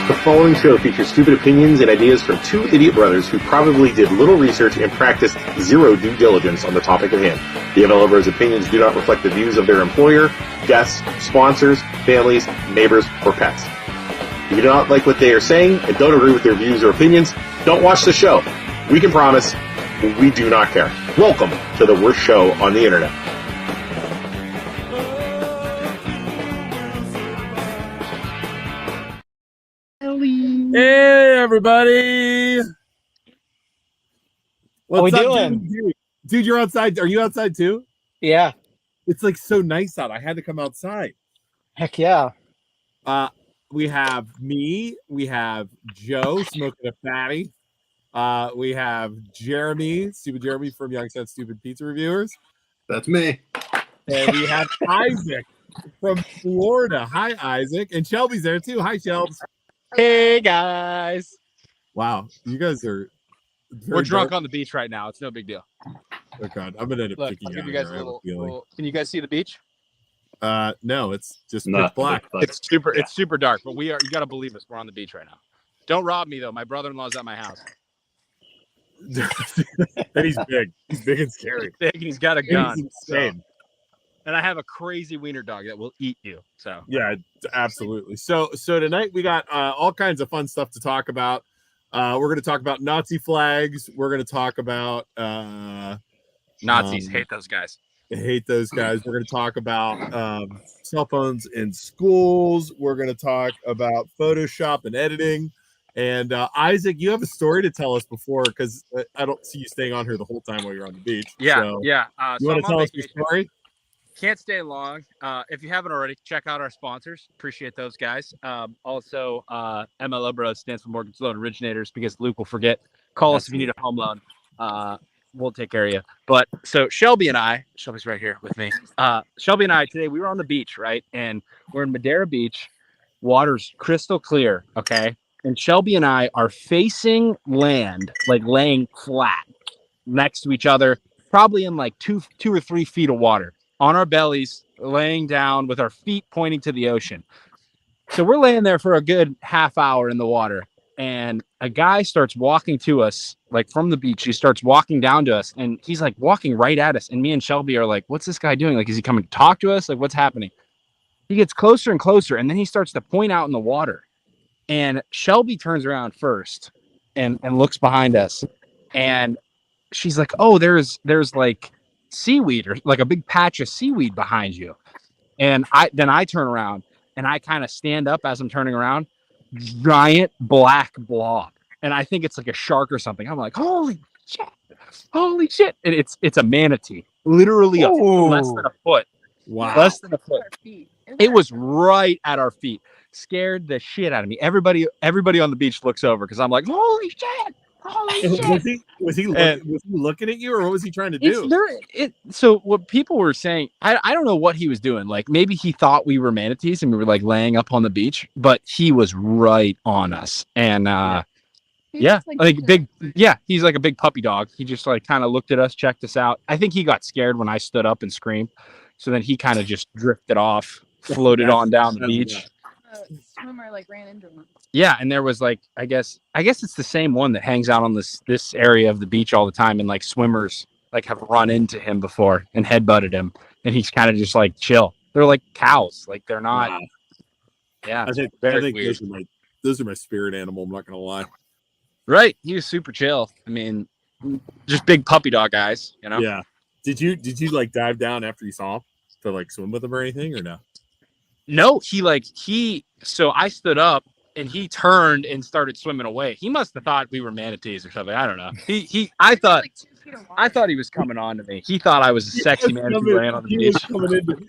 The following show features stupid opinions and ideas from two idiot brothers who probably did little research and practiced zero due diligence on the topic at hand. The MLOver's opinions do not reflect the views of their employer, guests, sponsors, families, neighbors, or pets. If you do not like what they are saying and don't agree with their views or opinions, don't watch the show. We can promise we do not care. Welcome to the worst show on the internet. Hey, everybody! What we doing? Dude, you're outside. Are you outside too? Yeah. It's like so nice out. I had to come outside. Heck yeah. We have me. We have Joe smoking a fatty. We have Jeremy, Stupid Jeremy from Young Set Stupid Pizza Reviewers. That's me. And we have Isaac from Florida. Hi, Isaac. And Shelby's there too. Hi, Shelbs. Hey guys! Wow, you guys are. We're drunk on the beach right now. It's no big deal. Oh God, I'm gonna end up Look, kicking I'll give you you out guys here, a little. Can you guys see the beach? No, it's just No, pitch black. It's super dark, but we are. You got to believe us. We're on the beach right now. Don't rob me though. My brother-in-law's at my house. And he's big. He's big and scary. He's big and he's got a gun. He's insane. And I have a crazy wiener dog that will eat you. So Yeah, absolutely. So tonight we got all kinds of fun stuff to talk about. We're going to talk about Nazi flags. We're going to talk about Nazis. Hate those guys. Hate those guys. We're going to talk about cell phones in schools. We're going to talk about Photoshop and editing. And Isaac, you have a story to tell us before, because I don't see you staying on here the whole time while you're on the beach. Yeah, so yeah. You want to tell us your story? Can't stay long. If you haven't already, check out our sponsors. Appreciate those guys. Also, MLO Bros stands for Mortgage Loan Originators, because Luke will forget. Call us if you need a home loan. We'll take care of you. But so Shelby's right here with me. Shelby and I today, we were on the beach, right? And we're in Madeira Beach. Water's crystal clear, okay? And Shelby and I are facing land, like laying flat next to each other, probably in like two or 3 feet of water, on our bellies, laying down with our feet pointing to the ocean. So we're laying there for a good half hour in the water, and a guy starts walking to us, like from the beach. He starts walking down to us, and he's like walking right at us. And me and Shelby are like, what's this guy doing? Like, is he coming to talk to us? Like, what's happening? He gets closer and closer, and then he starts to point out in the water. And Shelby turns around first and looks behind us, and she's like, oh, there's like seaweed, or like a big patch of seaweed behind you. And I turn around and I kind of stand up as I'm turning around, giant black blob, and I think it's like a shark or something. I'm like, holy shit. And it's a manatee, literally less than a foot. Wow. Less than a foot. It was right at our feet. Scared the shit out of me. Everybody on the beach looks over, because I'm like, holy shit. Was he looking at you, or what was he trying to do? So what people were saying, I don't know what he was doing. Like, maybe he thought we were manatees and we were like laying up on the beach, but he was right on us. And he's like a big puppy dog. He just like kind of looked at us, checked us out. I think he got scared when I stood up and screamed. So then he kind of just drifted off, floated on down the beach. Swimmer like ran into him. Yeah, and there was like, I guess it's the same one that hangs out on this area of the beach all the time, and like swimmers like have run into him before and headbutted him, and he's kind of just like chill. They're like cows, like they're not. Wow. Yeah, I think those are my spirit animal. I'm not gonna lie. Right, he was super chill. I mean, just big puppy dog guys, you know. Yeah. Did you like dive down after you saw him to like swim with him or anything, or no? No, so I stood up and he turned and started swimming away. He must have thought we were manatees or something. I don't know. I thought he was coming on to me. He thought I was a sexy manatee laying on the beach.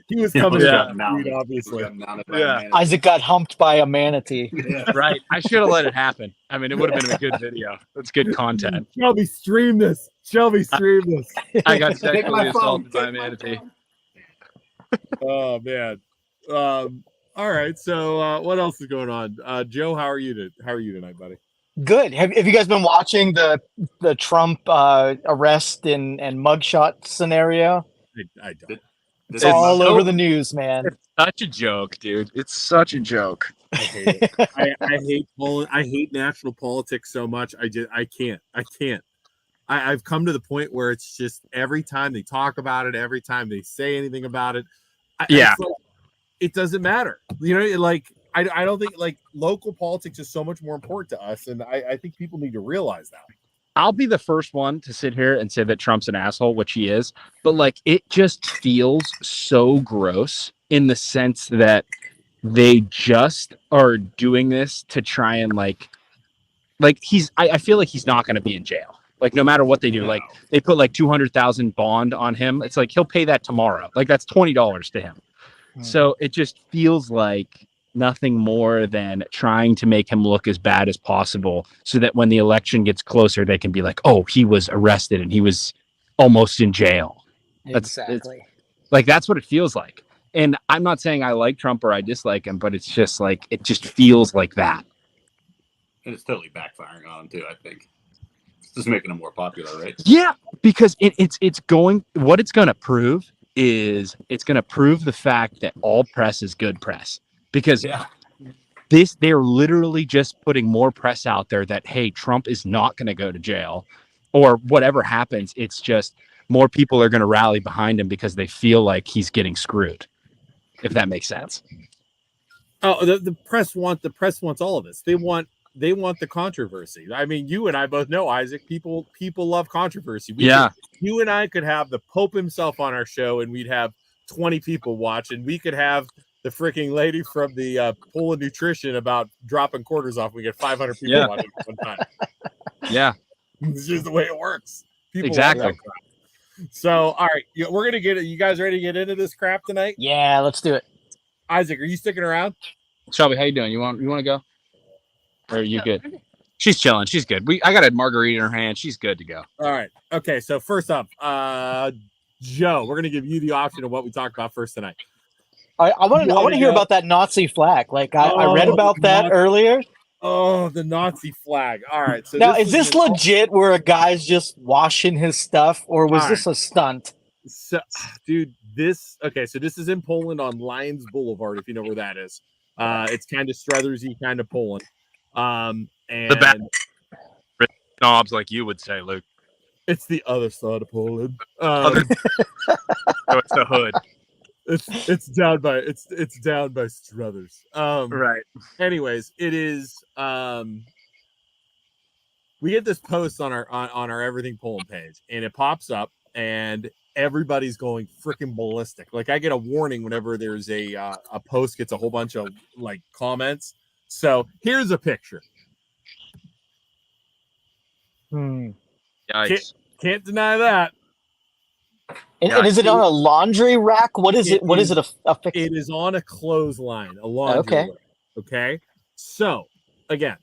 He was coming in, obviously. Yeah. Isaac got humped by a manatee. Yeah. Right. I should have let it happen. I mean, it would have been a good video. That's good content. Shelby, stream this. I got sexually assaulted by a manatee. Oh man. All right. So what else is going on? Joe, how are you tonight, buddy? Good. Have you guys been watching the Trump arrest and mugshot scenario? I don't. It's all over the news, man. It's such a joke, dude. It's such a joke. I hate it. I hate I hate national politics so much. I can't. I've come to the point where it's just every time they talk about it, every time they say anything about it, Yeah. it's like, it doesn't matter. You know, like I don't think like local politics is so much more important to us, and I think people need to realize that. I'll be the first one to sit here and say that Trump's an asshole, which he is, but like it just feels so gross in the sense that they just are doing this to try and like I feel like he's not going to be in jail. Like no matter what they do, like they put like 200,000 bond on him. It's like he'll pay that tomorrow. Like that's $20 to him. So it just feels like nothing more than trying to make him look as bad as possible so that when the election gets closer, they can be like, oh, he was arrested and he was almost in jail. Exactly. Like, that's what it feels like. And I'm not saying I like Trump or I dislike him, but it's just like, it just feels like that. And it's totally backfiring on him too, I think. It's just making him more popular, right? Yeah, because it's going, what it's going to prove is it's going to prove the fact that all press is good press. Because they're literally just putting more press out there that, hey, Trump is not going to go to jail or whatever happens. It's just more people are going to rally behind him because they feel like he's getting screwed, if that makes sense. Oh, the press wants all of this. They want the controversy. I mean, you and I both know, Isaac, people love controversy. You and I could have the Pope himself on our show and we'd have 20 people watch, and we could have the freaking lady from the Pool of Nutrition about dropping quarters off. We get 500 people watching at one time. Yeah. It's just the way it works. People exactly. love that crap. So, all right, we're going to get it. You guys ready to get into this crap tonight? Yeah, let's do it. Isaac, are you sticking around? Shelby, how you doing? You want to go? Or are you good? She's chilling. She's good. I got a margarita in her hand. She's good to go. All right. Okay. So first up, Joe, we're gonna give you the option of what we talked about first tonight. I want to hear about that Nazi flag. Like I read about that earlier. Oh, the Nazi flag. All right. So now, is this legit where a guy's just washing his stuff, or was this a stunt? So, dude, so this is in Poland on Lions Boulevard, if you know where that is. It's kind of Struthersy, kind of Poland. And the bad knobs, like you would say, Luke. It's the other side of Poland. So it's the hood. It's down by Struthers. Right. Anyways, it is. We get this post on our Everything Poland page, and it pops up, and everybody's going freaking ballistic. Like I get a warning whenever there's a post gets a whole bunch of like comments. So here's a picture. Yikes. Can't deny that. And is it on a laundry rack? What is it? What is it? It is on a clothesline, a laundry rack. Okay. So again,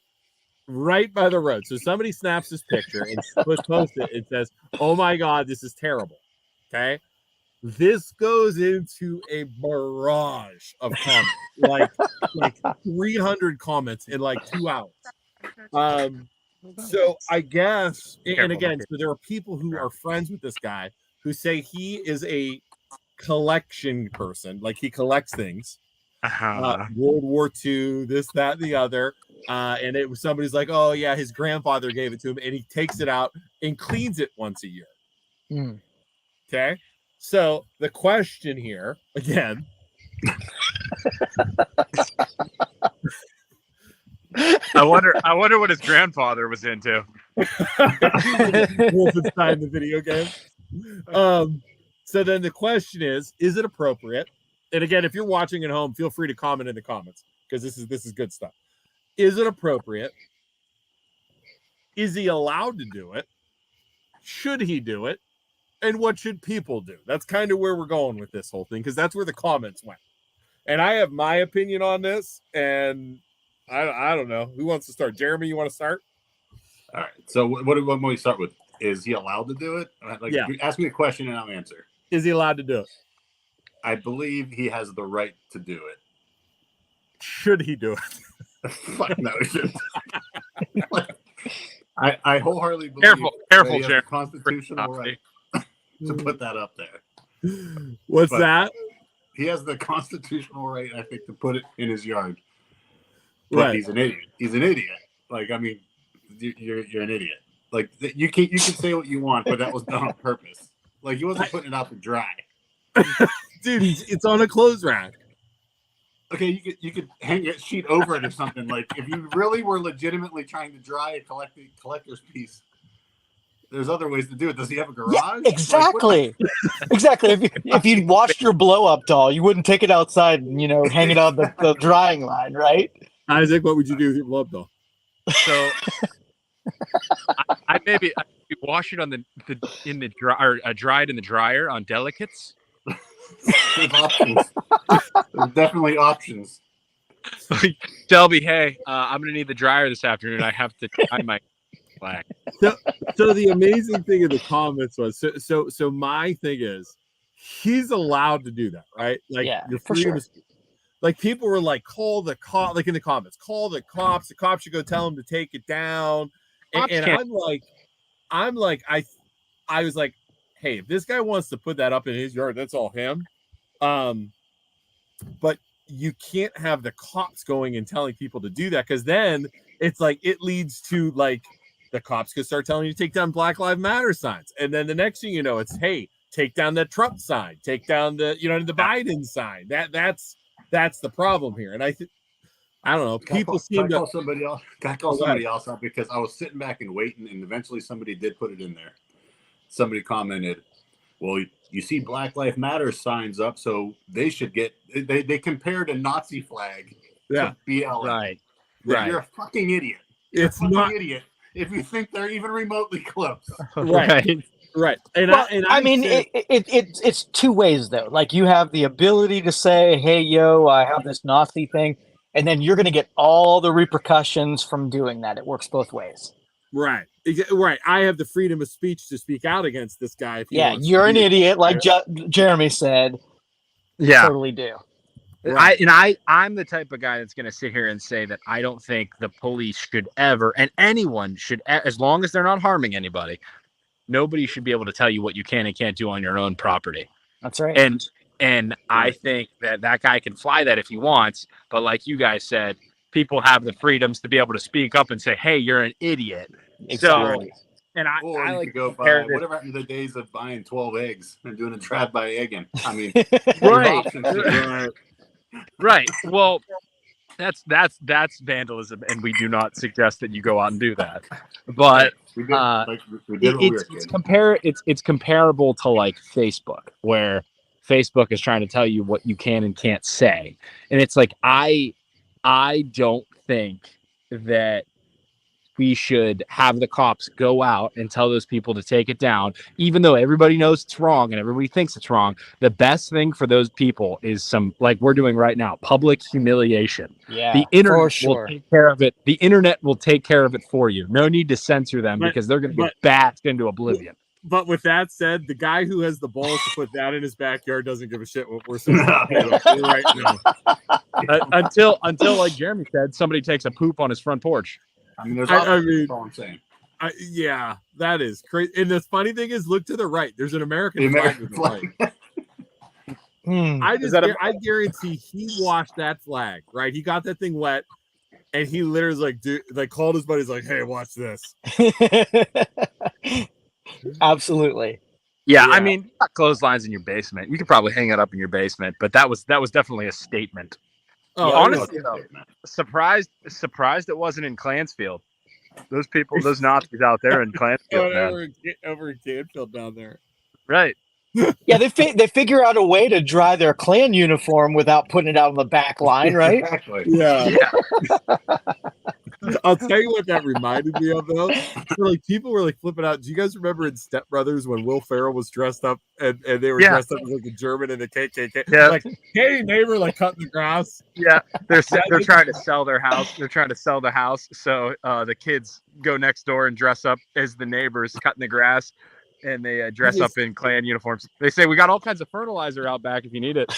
right by the road. So somebody snaps this picture and posts it. It says, "Oh my God, this is terrible." Okay. This goes into a barrage of comments, like 300 comments in like 2 hours. So I guess, and again, so there are people who are friends with this guy who say he is a collection person, like he collects things. World War II, this, that, the other. And it was somebody's like, oh yeah, his grandfather gave it to him, and he takes it out and cleans it once a year. Okay. So the question here again. I wonder what his grandfather was into. Wolfenstein, the video game. So then the question is it appropriate? And again, if you're watching at home, feel free to comment in the comments because this is good stuff. Is it appropriate? Is he allowed to do it? Should he do it? And what should people do? That's kind of where we're going with this whole thing, because that's where the comments went. And I have my opinion on this, and I don't know. Who wants to start? Jeremy, you want to start? All right. So what do we start with? Is he allowed to do it? Ask me a question and I'll answer. Is he allowed to do it? I believe he has the right to do it. Should he do it? Fuck no, he shouldn't. I wholeheartedly believe careful, he has a constitutional right to put that up there. What's that? He has the constitutional right, I think, to put it in his yard. but Right. he's an idiot. He's an idiot. Like, I mean, you're an idiot. Like, you can say what you want, but that was done on purpose. Like, he wasn't putting it out to dry. Dude, it's on a clothes rack. Okay, you could hang a sheet over it or something. Like, if you really were legitimately trying to dry a collector's piece, there's other ways to do it. Does he have a garage? Yeah, exactly. Like, Exactly. If you washed your blow up doll, you wouldn't take it outside and, hang it on the drying line, right? Isaac, what would you do with your blow doll? So I maybe wash it on in the dry or dried in the dryer on delicates. there's options. There's definitely options. Shelby, hey, I'm gonna need the dryer this afternoon. I have to dry my flag. So the amazing thing in the comments was so my thing is he's allowed to do that, right? Like your freedom of speech. Like people were like, call the cop, like in the comments, call the cops. The cops should go tell him to take it down. And I'm like, I was like, hey, if this guy wants to put that up in his yard, that's all him. But you can't have the cops going and telling people to do that, because then it's like it leads to like the cops could start telling you to take down Black Lives Matter signs, and then the next thing you know, it's hey, take down the Trump sign, take down the the Biden sign. That's the problem here, and I don't know. People seem to call somebody else. Got to call somebody else out, because I was sitting back and waiting, and eventually somebody did put it in there. Somebody commented, "Well, you see Black Lives Matter signs up, so they should get." They compared a Nazi flag to BLM. Right. You're a fucking idiot. You're a fucking idiot if you think they're even remotely close. Right. And well, I mean, it's two ways though. Like you have the ability to say, "Hey, yo, I have this Nazi thing," and then you're going to get all the repercussions from doing that. It works both ways. Right. I have the freedom of speech to speak out against this guy. If he wants you're to an idiot, like Jeremy said. Yeah, totally do. Right. I'm the type of guy that's going to sit here and say that I don't think the police should ever, and anyone should, as long as they're not harming anybody, nobody should be able to tell you what you can and can't do on your own property. That's right. And I think that guy can fly that if he wants, but like you guys said, people have the freedoms to be able to speak up and say, "Hey, you're an idiot." Exactly. So, and I like to go buy whatever happened to the days of buying 12 eggs and doing a drive-by egging. I mean, right. Well, that's vandalism, and we do not suggest that you go out and do that. But it's comparable to like Facebook, where Facebook is trying to tell you what you can and can't say, and it's like I don't think that we should have the cops go out and tell those people to take it down, even though everybody knows it's wrong and everybody thinks it's wrong. The best thing for those people is some, like we're doing right now, public humiliation. Yeah, the internet will take care of it. The internet will take care of it for you. No need to censor them, because they're going to get bashed into oblivion. But with that said, the guy who has the balls to put that in his backyard doesn't give a shit what we're saying right now. Until like Jeremy said, somebody takes a poop on his front porch. I mean, that's all I'm saying. Yeah, that is crazy. And the funny thing is, look to the right. There's an American flag to the right. I guarantee he washed that flag, right? He got that thing wet, and he literally called his buddies like, "Hey, watch this." Absolutely. Yeah, I mean, got clotheslines in your basement. You could probably hang it up in your basement, but that was definitely a statement. Oh, honestly, though, surprised it wasn't in Clansfield. Those people, those Nazis out there in Clansfield, over in Canfield down there, right? Yeah, they figure out a way to dry their Klan uniform without putting it out on the back line, right? Exactly. Yeah. I'll tell you what that reminded me of, though. People were like flipping out. Do you guys remember in Step Brothers when Will Ferrell was dressed up and they were dressed up as like a German and a KKK? Yeah. Like, hey, neighbor, like cutting the grass. Yeah, they're trying to sell their house. They're trying to sell the house, so the kids go next door and dress up as the neighbors cutting the grass, and they dress up in Klan uniforms. They say, "We got all kinds of fertilizer out back if you need it."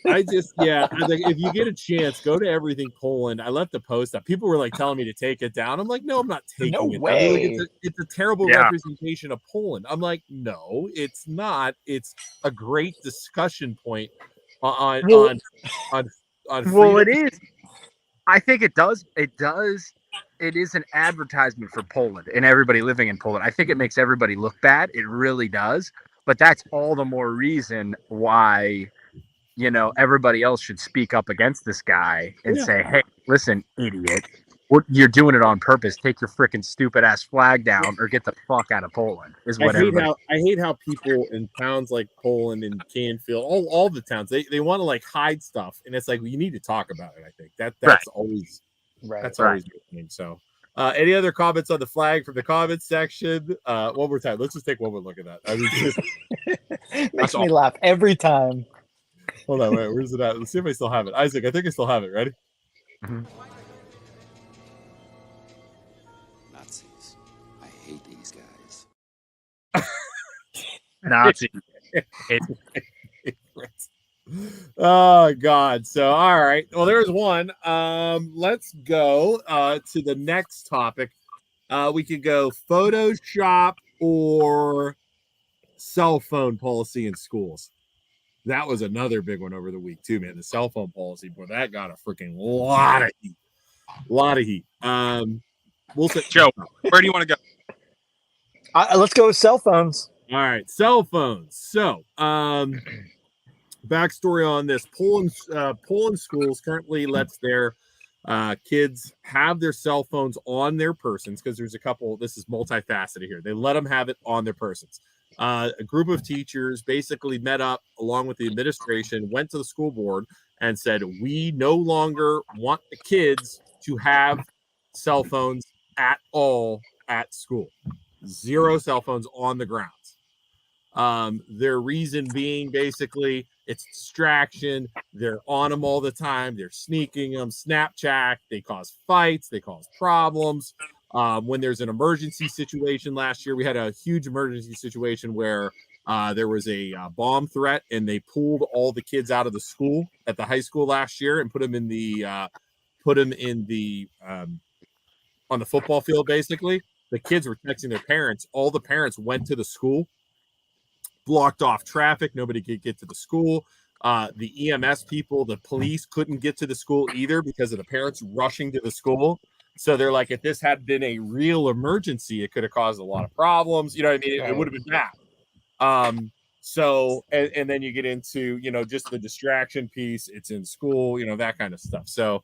I was like, if you get a chance, go to Everything Poland. I left the post up. People were like telling me to take it down. I'm like, no, I'm not taking it way. down. It's a terrible representation of Poland. I'm like, no, it's not. It's a great discussion point on well, it is. I think it does. It does. It is an advertisement for Poland and everybody living in Poland. I think it makes everybody look bad. It really does. But that's all the more reason why, everybody else should speak up against this guy and say, hey, listen, idiot, you're doing it on purpose. Take your freaking stupid ass flag down or get the fuck out of Poland is what everybody. I hate how people in towns like Poland and Canfield, all the towns, they want to like hide stuff. And it's like, well, you need to talk about it. I think that's Right. always, Right. that's always the thing. So, any other comments on the flag from the comments section? One more time. Let's just take one more look at that. I mean, Makes me laugh every time. hold on, wait, where's it at? Let's see if I still have it. Isaac, I think I still have it. Ready? Mhm. Nazis. I hate these guys. Nazi. Oh God. So all right. Well, there's one. Let's go to the next topic. We could go Photoshop or cell phone policy in schools. That was another big one over the week too, man. The cell phone policy, boy, that got a freaking lot of heat. We'll say, Joe, where do you want to go? Let's go with cell phones. all right, cell phones. So, backstory on this: Poland schools currently lets their kids have their cell phones on their persons because there's a couple. This is multifaceted here. They let them have it on their persons. A group of teachers basically met up along with the administration, went to the school board, and said, "We no longer want the kids to have cell phones at all at school. Zero cell phones on the grounds." Their reason being basically it's distraction. They're on them all the time. They're sneaking them, Snapchat. They cause fights. They cause problems. When there's an emergency situation last year, we had a huge emergency situation where there was a bomb threat and they pulled all the kids out of the school at the high school last year and put them in the on the football field. Basically, the kids were texting their parents. All the parents went to the school, blocked off traffic. Nobody could get to the school. The EMS people, the police couldn't get to the school either because of the parents rushing to the school. So they're like, if this had been a real emergency, it could have caused a lot of problems. You know what I mean? It would have been bad. So, and then you get into, just the distraction piece. It's in school, that kind of stuff. So,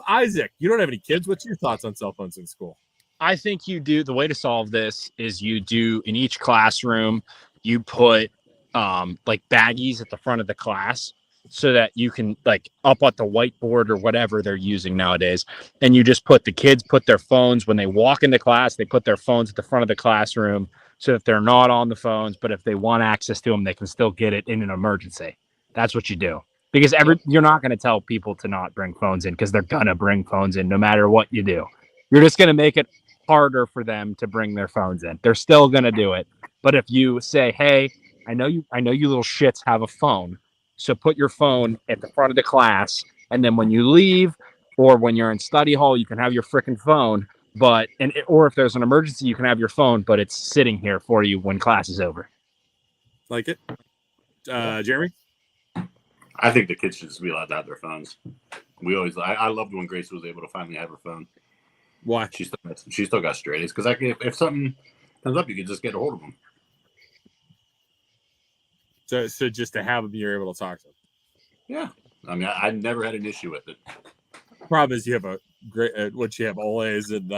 Isaac, you don't have any kids. What's your thoughts on cell phones in school? I think the way to solve this is you do in each classroom, you put like baggies at the front of the class so that you can like up at the whiteboard or whatever they're using nowadays. And you just put the kids put their phones when they walk into class, they put their phones at the front of the classroom so that they're not on the phones. But if they want access to them, they can still get it in an emergency. That's what you do. Because you're not going to tell people to not bring phones in because they're going to bring phones in no matter what you do. You're just going to make it harder for them to bring their phones in. They're still going to do it. But if you say, hey, I know you little shits have a phone. So put your phone at the front of the class. And then when you leave or when you're in study hall, you can have your freaking phone. Or if there's an emergency, you can have your phone, but it's sitting here for you when class is over. Like it? Jeremy? I think the kids should just be allowed to have their phones. I loved when Grace was able to finally have her phone. Why? She still got straight A's because if something comes up, you can just get a hold of them. So just to have them, you're able to talk to them. Yeah, I mean, I never had an issue with it. Problem is, you have a great you have all A's and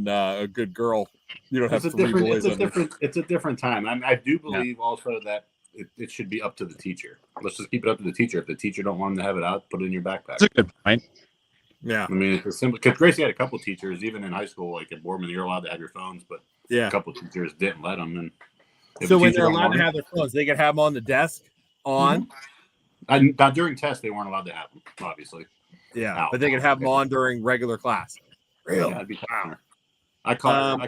a good girl. You don't have three boys. It's a different time. I do believe also that it should be up to the teacher. Let's just keep it up to the teacher. If the teacher don't want them to have it out, put it in your backpack. That's a good point. Yeah, I mean, it's simple. Because Gracie had a couple teachers, even in high school, like at Borman, you're allowed to have your phones, but a couple teachers didn't let them. And so when they're allowed to have their phones, they can have them on the desk. Now during tests, they weren't allowed to have them, obviously. Yeah, but they can have them on during regular class. Really? Yeah, I caught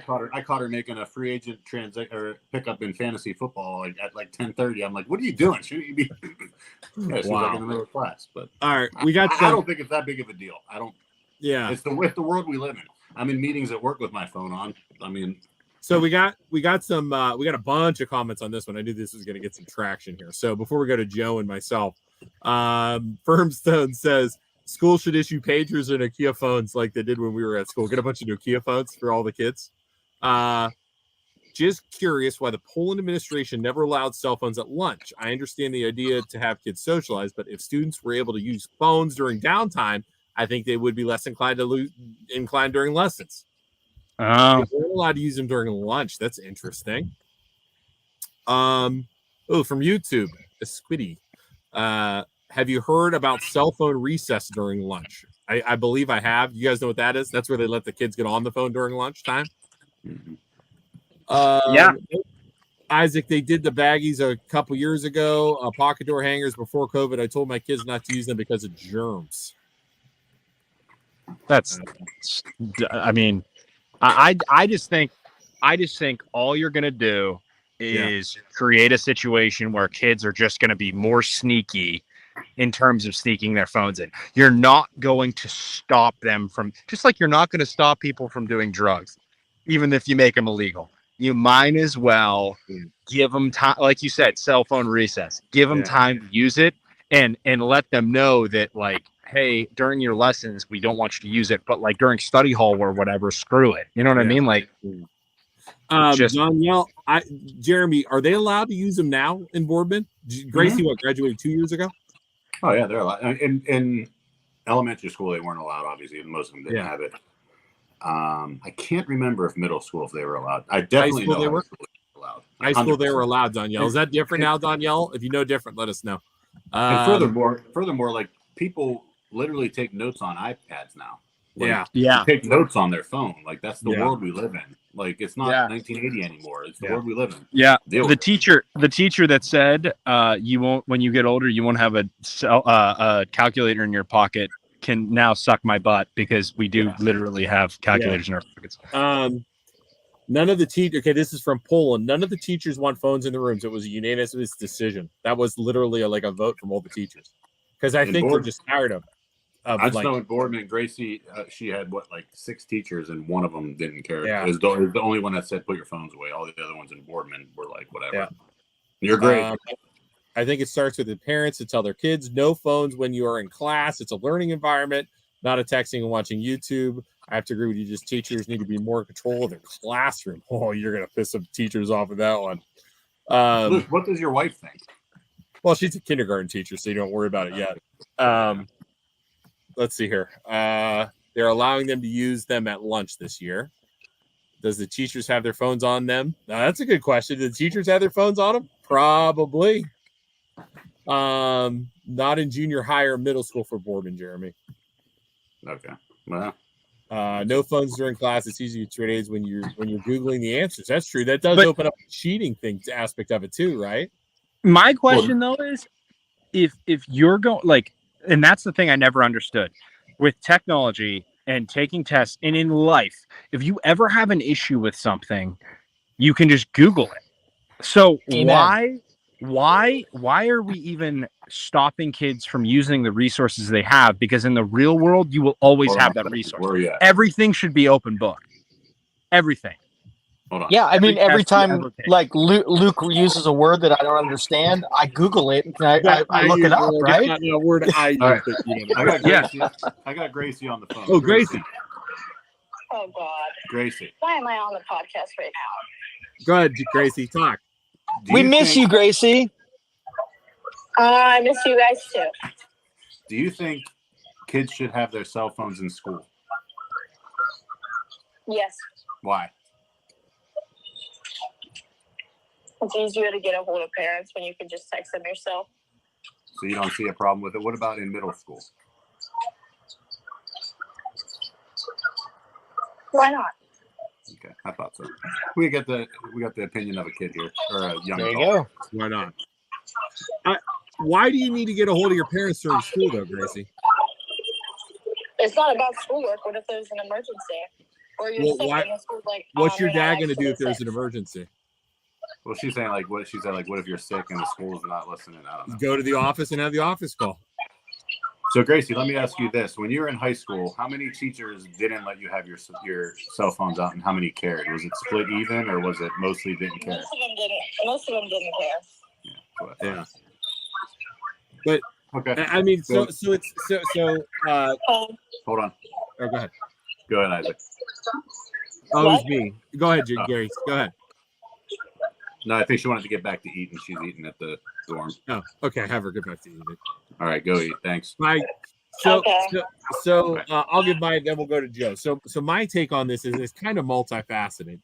her making a free agent pickup in fantasy football at like 10:30. I'm like, what are you doing? Shouldn't you be? She was like in the middle of class. But all right, we got. I don't think it's that big of a deal. I don't. Yeah, it's the world we live in. I'm in meetings at work with my phone on. I mean, So we got a bunch of comments on this one. I knew this was going to get some traction here. So before we go to Joe and myself, Firmstone says school should issue pagers or Nokia phones like they did when we were at school. Get a bunch of Nokia phones for all the kids. Just curious why the Poland administration never allowed cell phones at lunch. I understand the idea to have kids socialize, but if students were able to use phones during downtime, I think they would be less inclined during lessons. Oh, We're allowed to use them during lunch. That's interesting. From YouTube, a Squiddy. Have you heard about cell phone recess during lunch? I believe I have. You guys know what that is? That's where they let the kids get on the phone during lunchtime. Yeah. Isaac, they did the baggies a couple years ago, pocket door hangers before COVID. I told my kids not to use them because of germs. That's, I mean, I just think all you're gonna do is create a situation where kids are just gonna be more sneaky in terms of sneaking their phones in. You're not going to stop them from, just like you're not going to stop people from doing drugs, even if you make them illegal. You might as well give them time, like you said, cell phone recess. Give them time to use it, and let them know that, like, hey, during your lessons, we don't want you to use it, but like during study hall or whatever, screw it. You know what I mean? Like, Danielle, Jeremy, are they allowed to use them now in Boardman? Gracie, what, graduated 2 years ago? Oh yeah, they're allowed. In elementary school, they weren't allowed. Obviously, most of them didn't have it. I can't remember if middle school if they were allowed. I definitely know they were allowed. High school they were allowed. Danielle, is that different now, Danielle? If you know different, let us know. And furthermore, like people literally take notes on iPads now. Like, they take notes on their phone. Like that's the world we live in. Like it's not 1980 anymore. It's the world we live in. Yeah. The teacher that said you won't, when you get older, you won't have a calculator in your pocket, can now suck my butt, because we do literally have calculators in our pockets. None of the teachers. Okay, this is from Poland. None of the teachers want phones in the rooms. It was a unanimous decision. That was literally like a vote from all the teachers, because I think they're just tired of. I just know in Boardman, Gracie, she had like 6 teachers, and one of them didn't care. Yeah. It was the only one that said put your phones away. All the other ones in Boardman were like whatever. Yeah. You're great. I think it starts with the parents to tell their kids no phones when you are in class. It's a learning environment, not a texting and watching YouTube. I have to agree with you. Just teachers need to be more in control of their classroom. Oh, you're gonna piss some teachers off with that one. Luke, what does your wife think? Well, she's a kindergarten teacher, so you don't worry about it yet. Let's see here. They're allowing them to use them at lunch this year. Does the teachers have their phones on them? Now, that's a good question. Do the teachers have their phones on them? Probably. Not in junior high or middle school for Boardman, Jeremy. Okay. Well. No phones during class. It's easy to trade aids when you're Googling the answers. That's true. That does open up the cheating thing aspect of it too, right? My question though is, if you're going, like, and that's the thing I never understood with technology and taking tests and in life, if you ever have an issue with something, you can just Google it. So why are we even stopping kids from using the resources they have? Because in the real world, you will always have that resource. Everything should be open book. Everything. Hold on. Yeah, I mean, every time like Luke uses a word that I don't understand, I Google it and I look it up, right? Not a word I use. I got Gracie on the phone. Oh, Gracie. Oh God. Gracie. Why am I on the podcast right now? Go ahead, Gracie. Talk. We miss you, Gracie. I miss you guys too. Do you think kids should have their cell phones in school? Yes. Why? It's easier to get a hold of parents when you can just text them yourself. So you don't see a problem with it. What about in middle school? Why not? Okay, I thought so. We got the opinion of a kid here, or a young There you adult. go. Why not? Why do you need to get a hold of your parents during school, though, Gracie? It's not about schoolwork. What if there's an emergency? Or you're sick and the school's like, what's your dad going to do if there's an emergency? Well, she's saying what if you're sick and the school's not listening? I don't know. Go to the office and have the office call. So Gracie, let me ask you this: when you were in high school, how many teachers didn't let you have your cell phones out, and how many cared? Was it split even, or was it mostly didn't care? Most of them didn't. Most of them didn't care. Yeah. But Okay. I mean, so it's so Oh, Hold on. oh, go ahead. Go ahead, Isaac. Oh, it was What? me. Go ahead, Gary. Go ahead. No, I think she wanted to get back to eating. She's eating at the dorm. Oh, okay. Have her get back to you. All right, go eat. Thanks. Okay. I'll give mine. Then we'll go to Joe. So my take on this is kind of multifaceted.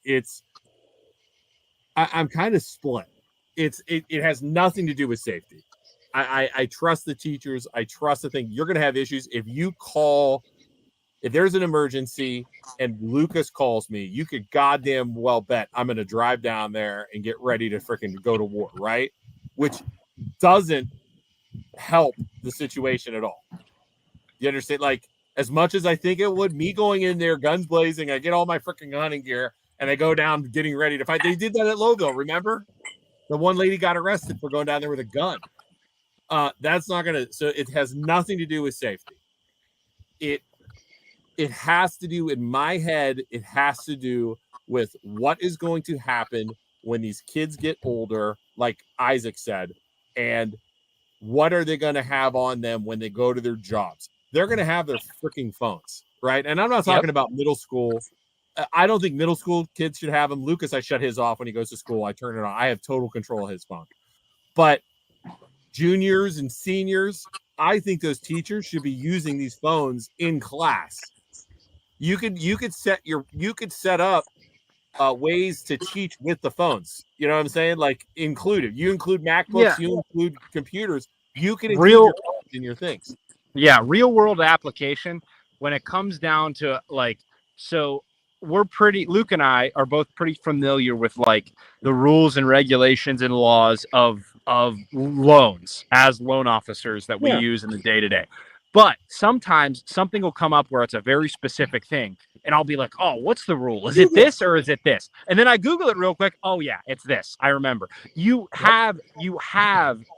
I'm kind of split. It has nothing to do with safety. I trust the teachers. I trust the thing. You're going to have issues if there's an emergency and Lucas calls me, you could goddamn well bet I'm going to drive down there and get ready to freaking go to war, right? Which doesn't help the situation at all. You understand? Like, as much as I think it would, me going in there, guns blazing, I get all my freaking hunting gear, and I go down getting ready to fight. They did that at Lowville, remember? The one lady got arrested for going down there with a gun. That's not going to, so it has nothing to do with safety. It has to do, in my head, it has to do with what is going to happen when these kids get older, like Isaac said, and what are they going to have on them when they go to their jobs? They're going to have their freaking phones, right? And I'm not talking about middle school. I don't think middle school kids should have them. Lucas, I shut his off when he goes to school. I turn it on. I have total control of his phone. But juniors and seniors, I think those teachers should be using these phones in class. You could set up ways to teach with the phones. You know what I'm saying? Like included. You include MacBooks, you include computers. You can include your phones in your things. Yeah, real world application when it comes down to like, so Luke and I are both pretty familiar with like the rules and regulations and laws of loans as loan officers that we use in the day to day. But sometimes something will come up where it's a very specific thing. And I'll be like, oh, what's the rule? Is it this or is it this? And then I Google it real quick. Oh, yeah, it's this. I remember. You have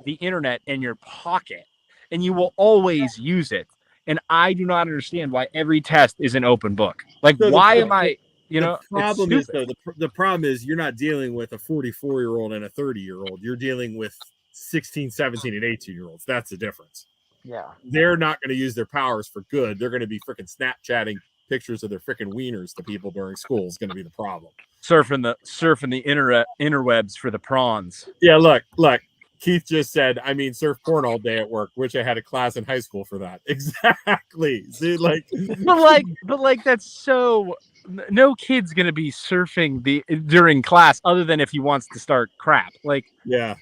the internet in your pocket and you will always use it. And I do not understand why every test is an open book. Like, So why am I, the problem is, though, the problem is you're not dealing with a 44-year-old and a 30-year-old. You're dealing with 16, 17, and 18-year-olds. That's the difference. Yeah. They're not going to use their powers for good. They're going to be freaking Snapchatting pictures of their freaking wieners to people during school is going to be the problem. Surfing the interwebs for the prawns. Yeah, look. Keith just said, I mean, surf porn all day at work, which I had a class in high school for that. Exactly. See, but that's so, no kid's going to be surfing during class other than if he wants to start crap. Like,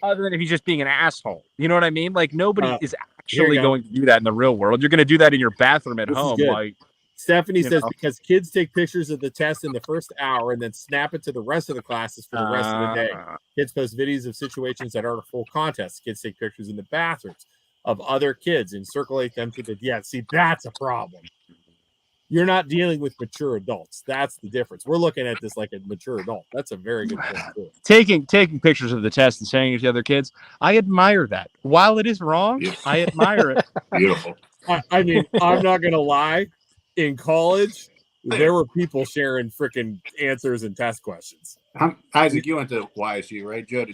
other than if he's just being an asshole. You know what I mean? Like, nobody is actually going to do that in the real world. You're going to do that in your bathroom at home. Like, Stephanie says, because kids take pictures of the test in the first hour and then snap it to the rest of the classes for the rest of the day. Kids post videos of situations that aren't a full contest. Kids take pictures in the bathrooms of other kids and circulate them to the, see, that's a problem. You're not dealing with mature adults. That's the difference. We're looking at this like a mature adult. That's a very good point too. Taking pictures of the test and saying it to other kids, I admire that. While it is wrong, I admire it. Beautiful. I mean, I'm not going to lie. In college, there were people sharing freaking answers and test questions. Isaac, you went to YSU, right, Joe?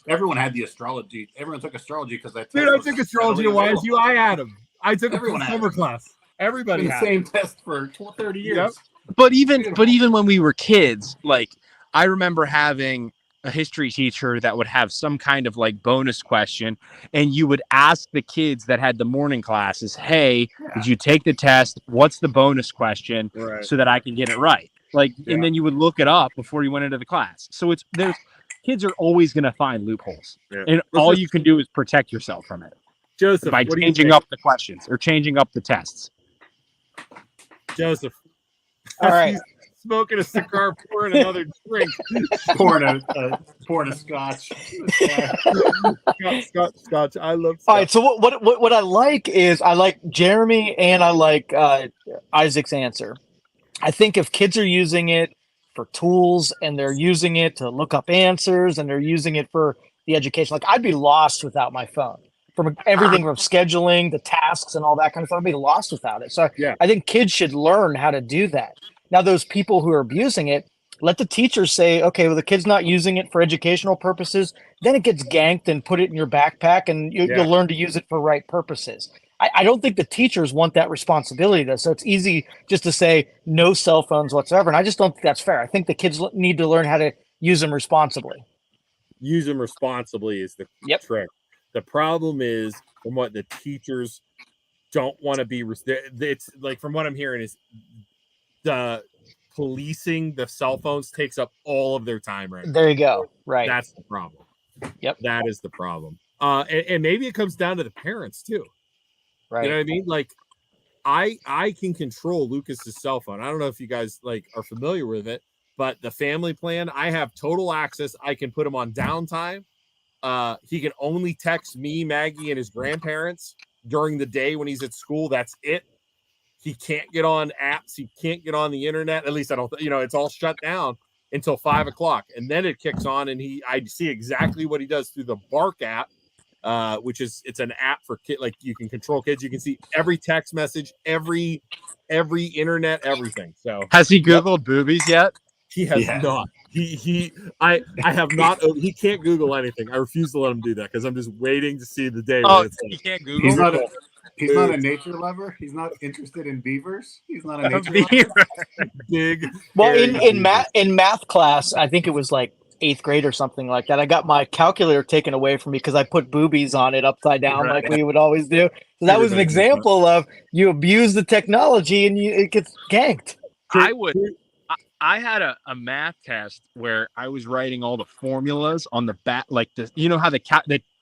Everyone had the astrology. Everyone took astrology because that. Dude, I took astrology at YSU. I had them. I took it for summer class. Everybody had the same test for 30 years. Yep. But even when we were kids, like I remember having a history teacher that would have some kind of like bonus question, and you would ask the kids that had the morning classes, hey, did you take the test? What's the bonus question? Right. So that I can get it right. Like, and then you would look it up before you went into the class. So kids are always going to find loopholes, and all you can do is protect yourself from it. Joseph, by changing up the questions or changing up the tests. Joseph. All right. Smoking a cigar, pouring another drink, pouring a scotch. Scotch. I love. Scotch. All right. So what I like is I like Jeremy and I like Isaac's answer. I think if kids are using it for tools and they're using it to look up answers and they're using it for the education, like I'd be lost without my phone. from everything from scheduling to tasks and all that kind of stuff. I'd be lost without it. So Yeah. I think kids should learn how to do that. Now, those people who are abusing it, let the teachers say, okay, well, the kid's not using it for educational purposes. Then it gets ganked and put it in your backpack, and you'll learn to use it for right purposes. I don't think the teachers want that responsibility, though. So it's easy just to say no cell phones whatsoever. And I just don't think that's fair. I think the kids need to learn how to use them responsibly. Use them responsibly is the trick. The problem is, from what the teachers don't want to be, it's like, from what I'm hearing, is the policing the cell phones takes up all of their time right now. There you go. Right. That's the problem. Yep. That is the problem. And maybe it comes down to the parents too. Right. You know what I mean? Like, I can control Lucas's cell phone. I don't know if you guys like are familiar with it, but the family plan, I have total access. I can put him on downtime. He can only text me, Maggie, and his grandparents during the day when he's at school. That's it. He can't get on apps. He can't get on the internet. At least I don't, it's all shut down until 5 o'clock. And then it kicks on, and I see exactly what he does through the Bark app, which it's an app for kids. Like, you can control kids. You can see every text message, every internet, everything. So has he Googled boobies yet? He has not. I have not. He can't Google anything. I refuse to let him do that because I'm just waiting to see the day. Oh, it's he can't Google. He's not a nature lover. He's not interested in beavers. He's not a nature lover. Big. Well, in math class, I think it was like 8th grade or something like that. I got my calculator taken away from me because I put boobies on it upside down like we would always do. So that was an example of you abuse the technology and it gets ganked. I had a math test where I was writing all the formulas on the back, like how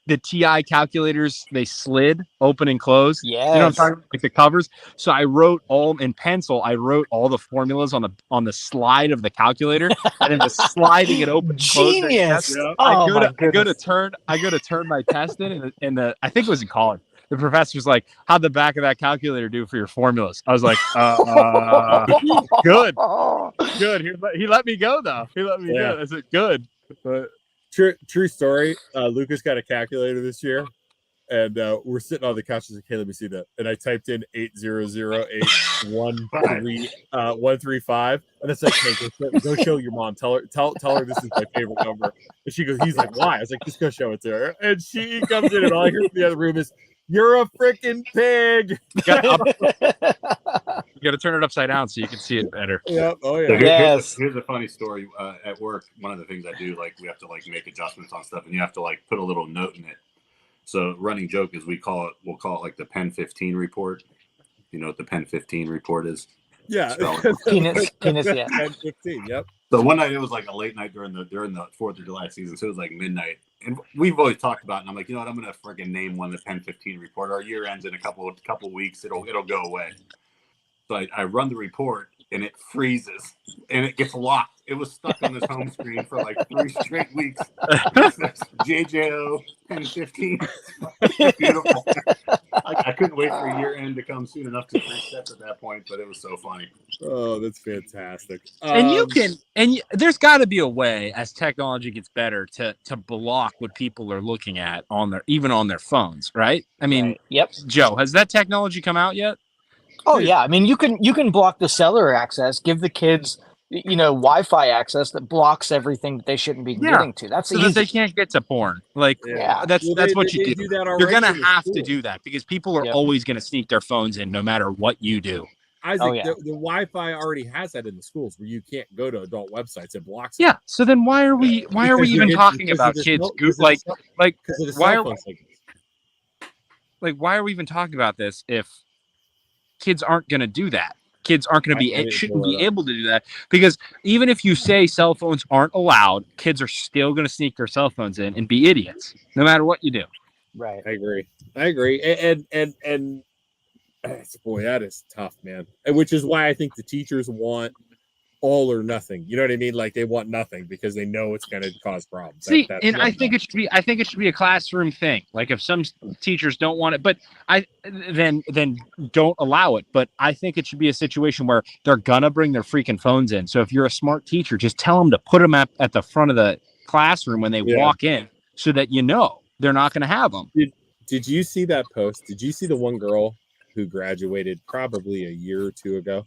the TI calculators, they slid open and close. Yeah, you know what I'm talking about? Like the covers. So I wrote all in pencil. I wrote all the formulas on the slide of the calculator, and then was sliding it open. Genius! I go to turn my test in, and I think it was in college. The professor's like, "How'd the back of that calculator do for your formulas?" I was like, "Good." He let me go though. He let me go. I said, "Good." But true story. Lucas got a calculator this year, and we're sitting on the couch. He's like, "Hey, let me see that." And I typed in 8008135, and it's like, "Hey, go show your mom. Tell her this is my favorite number." And she goes, "He's like, why?" I was like, "Just go show it to her." And she comes in, and all I hear from the other room is, "You're a freaking pig." You got to turn it upside down so you can see it better. Yep. Oh yeah. So here's a funny story. At work, one of the things I do, like, we have to make adjustments on stuff, and you have to put a little note in it. So running joke is we'll call it like the Pen 15 report. You know what the Pen 15 report is? Yeah. Penis. Yeah. Pen 15. Yep. So one night it was like a late night during the 4th of July season, so it was like midnight. And we've always talked about it, and I'm like, you know what, I'm gonna freaking name one the Pen 15 report. Our year ends in a couple weeks. It'll go away. So I run the report, and it freezes, and it gets locked. It was stuck on this home screen for like 3 straight weeks. JJO Pen 15. Beautiful. I couldn't wait for year end to come soon enough to reset at that point, but it was so funny. Oh, that's fantastic. And there's got to be a way as technology gets better to block what people are looking at on their phones, right? I mean, right. Yep. Joe, has that technology come out yet? Oh yeah, I mean you can block the cellular access, give the kids Wi-Fi access that blocks everything that they shouldn't be getting to. That's so easy. that they can't get to porn. Like that's what you do. You're gonna have to do that because people are always gonna sneak their phones in no matter what you do. Isaac, the Wi-Fi already has that in the schools where you can't go to adult websites. It blocks. Yeah. So then why are we even talking about kids? Why are we even talking about this if kids aren't going to do that? Kids shouldn't be able to do that because even if you say cell phones aren't allowed, kids are still going to sneak their cell phones in and be idiots no matter what you do. Right. I agree. And boy, that is tough, man. And which is why I think the teachers want all or nothing. You know what I mean? Like they want nothing because they know it's going to cause problems. I think it should be a classroom thing. Like if some teachers don't want it, but then don't allow it. But I think it should be a situation where they're gonna bring their freaking phones in. So if you're a smart teacher, just tell them to put them at the front of the classroom when they walk in, so that they're not going to have them. Did you see that post? Did you see the one girl who graduated probably a year or two ago?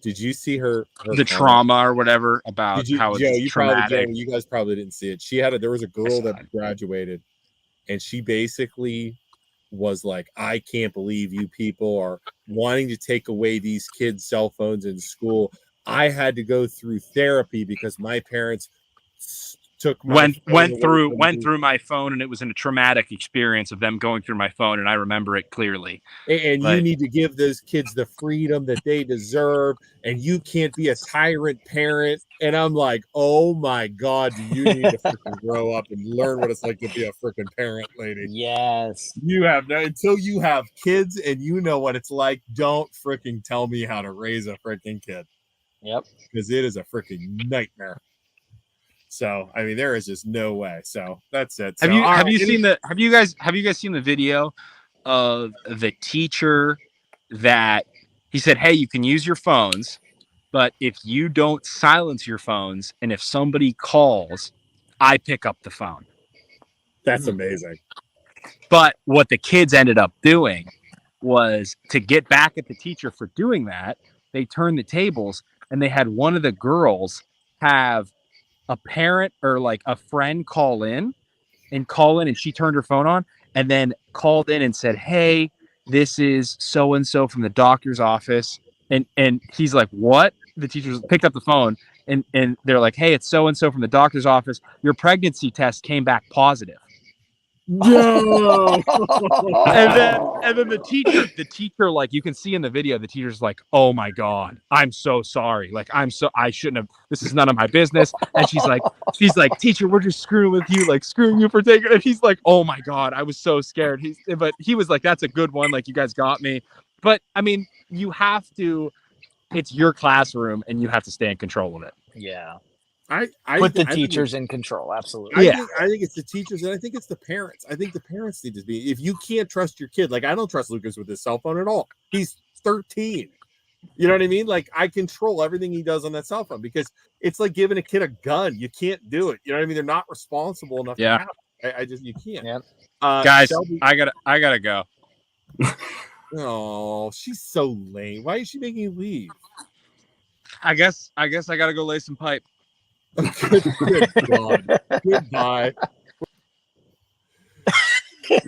Did you see her The comment? trauma or whatever about Did you, how Joe? it's traumatic. You guys probably didn't see it. There was a girl that graduated, and she basically was like, "I can't believe you people are wanting to take away these kids' cell phones in school. I had to go through therapy because my parents took my went phone away from went me." through my phone, and it was a traumatic experience of them going through my phone, and I remember it clearly. And you Like, need to give those kids the freedom that they deserve, and you can't be a tyrant parent. And I'm like, oh my God, do you need to freaking grow up and learn what it's like to be a freaking parent, lady? Yes. You have no, until you have kids and you know what it's like, don't freaking tell me how to raise a freaking kid. Yep. Because it is a freaking nightmare. So I mean, there is just no way. So that's it. So, have you guys seen the video of the teacher that he said, "Hey, you can use your phones, but if you don't silence your phones and if somebody calls, I pick up the phone." That's amazing. But what the kids ended up doing was, to get back at the teacher for doing that, they turned the tables and they had one of the girls have a parent or like a friend call in, and she turned her phone on and then called in and said, "Hey, this is so and so from the doctor's office." And he's like, "What?" The teachers picked up the phone and they're like, "Hey, it's so and so from the doctor's office. Your pregnancy test came back positive." No. And then the teacher, like, you can see in the video, the teacher's like, "Oh my God, I'm so sorry. Like, I shouldn't have, this is none of my business." And she's like, "Teacher, we're just screwing with you, like screwing you for taking it." And he's like, "Oh my God, I was so scared." But he was like, "That's a good one. Like, you guys got me." But I mean, it's your classroom and you have to stay in control of it. Yeah. I Put the think teachers in control. Absolutely. Yeah. I think it's the teachers, and I think it's the parents. I think the parents need to be. If you can't trust your kid, like I don't trust Lucas with his cell phone at all. He's 13. You know what I mean? Like I control everything he does on that cell phone because it's like giving a kid a gun. You can't do it. You know what I mean? They're not responsible enough to have it. You can't. Yeah. Guys, Shelby, I gotta go. oh, she's so lame. Why is she making you leave? I guess I gotta go lay some pipe. Good God. Goodbye. Can't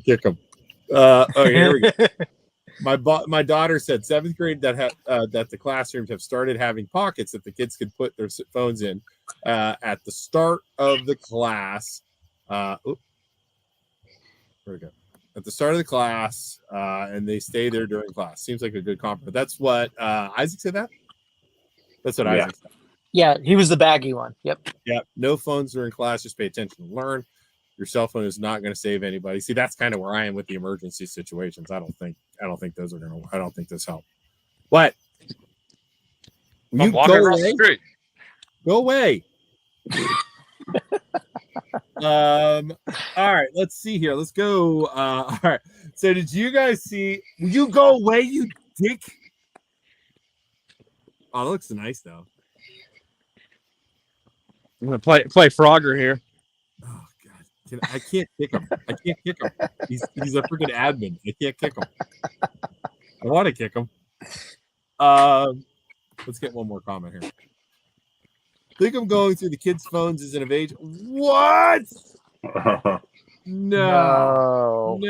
kick him. Okay, here we go. My daughter said 7th grade that the classrooms have started having pockets that the kids could put their phones in at the start of the class. There we go. At the start of the class, and they stay there during class. Seems like a good compromise. That's what Isaac said. That's what Isaac said. Yeah, he was the baggy one. Yep. Yep. No phones during class. Just pay attention to learn. Your cell phone is not going to save anybody. See, that's kind of where I am with the emergency situations. I don't think those are going to. I don't think this help. What? I'm walking across the street. Go away. All right. Let's see here. Let's go. All right. So, did you guys see? Will you go away, you dick? Oh, it looks nice though. I'm gonna play Frogger here. Oh God, I can't kick him. I can't kick him. He's a freaking admin. I can't kick him. I want to kick him. Let's get one more comment here. Think I'm going through the kids' phones as an invasion. What? No,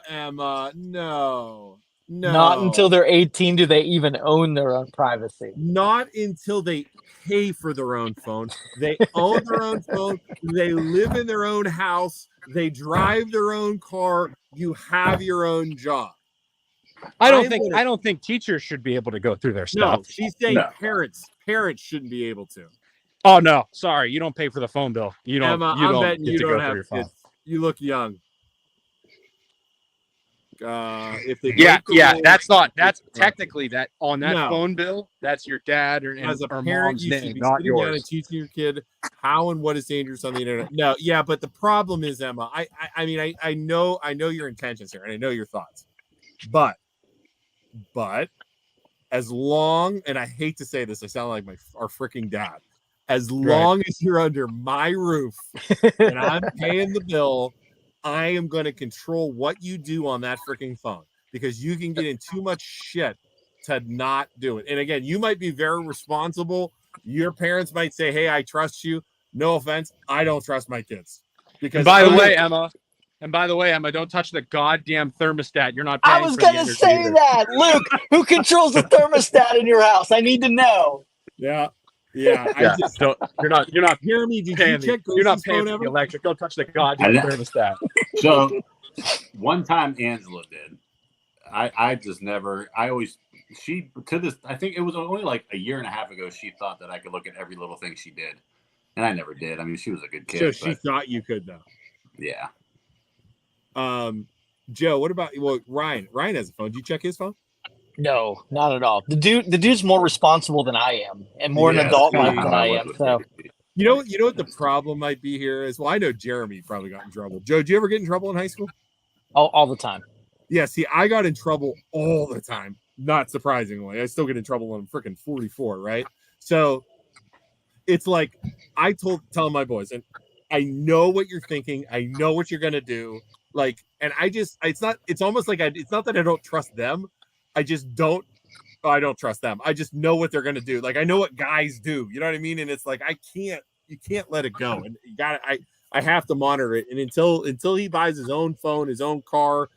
Emma. No. Not until they're 18 do they even own their own privacy. Not until they pay for their own phone. They own their own phone. They live in their own house. They drive their own car. You have your own job. I don't think teachers should be able to go through their stuff. No, she's saying parents shouldn't be able to. Oh no, sorry, you don't pay for the phone bill. You don't. Emma, I'm betting you don't have kids. kids. You look young. If they that's technically that on that phone bill. That's your dad or as a or parent, mom's you should name, be not sitting down yours. and teaching your kid how and what is dangerous on the internet. No, yeah, but the problem is, Emma. I mean, I know your intentions here, and I know your thoughts, but as long, and I hate to say this, I sound like our freaking dad. As long as you're under my roof and I'm paying the bill, I am going to control what you do on that freaking phone, because you can get in too much shit to not do it. And again, you might be very responsible. Your parents might say, hey, I trust you. No offense. I don't trust my kids. Because by the way, Emma, don't touch the goddamn thermostat. You're not paying I was for the going to energy say either. that. Luke, who controls the thermostat in your house? I need to know. Yeah. Yeah, you're not Jeremy, did you paying check you're not Gracie's paying phone for ever? the electric. Don't touch the goddamn thermostat. So one time Angela did. I just never. I think it was only like a year and a half ago. She thought that I could look at every little thing she did, and I never did. I mean, she was a good kid. So she thought you could, though. Yeah. Joe, what about Ryan? Ryan has a phone. Do you check his phone? No, not at all. The dude's more responsible than I am, and more an adult like than I am. So you know what the problem might be here is. Well, I know Jeremy probably got in trouble. Joe, did you ever get in trouble in high school? all the time. Yeah, see, I got in trouble all the time. Not surprisingly, I still get in trouble when I'm freaking 44, right? So it's like I tell my boys, and I know what you're thinking. I know what you're gonna do. Like, and it's almost like it's not that I don't trust them. I don't trust them. I just know what they're gonna do. Like, I know what guys do. You know what I mean? And it's like you can't let it go. And I have to monitor it. And until he buys his own phone, his own car,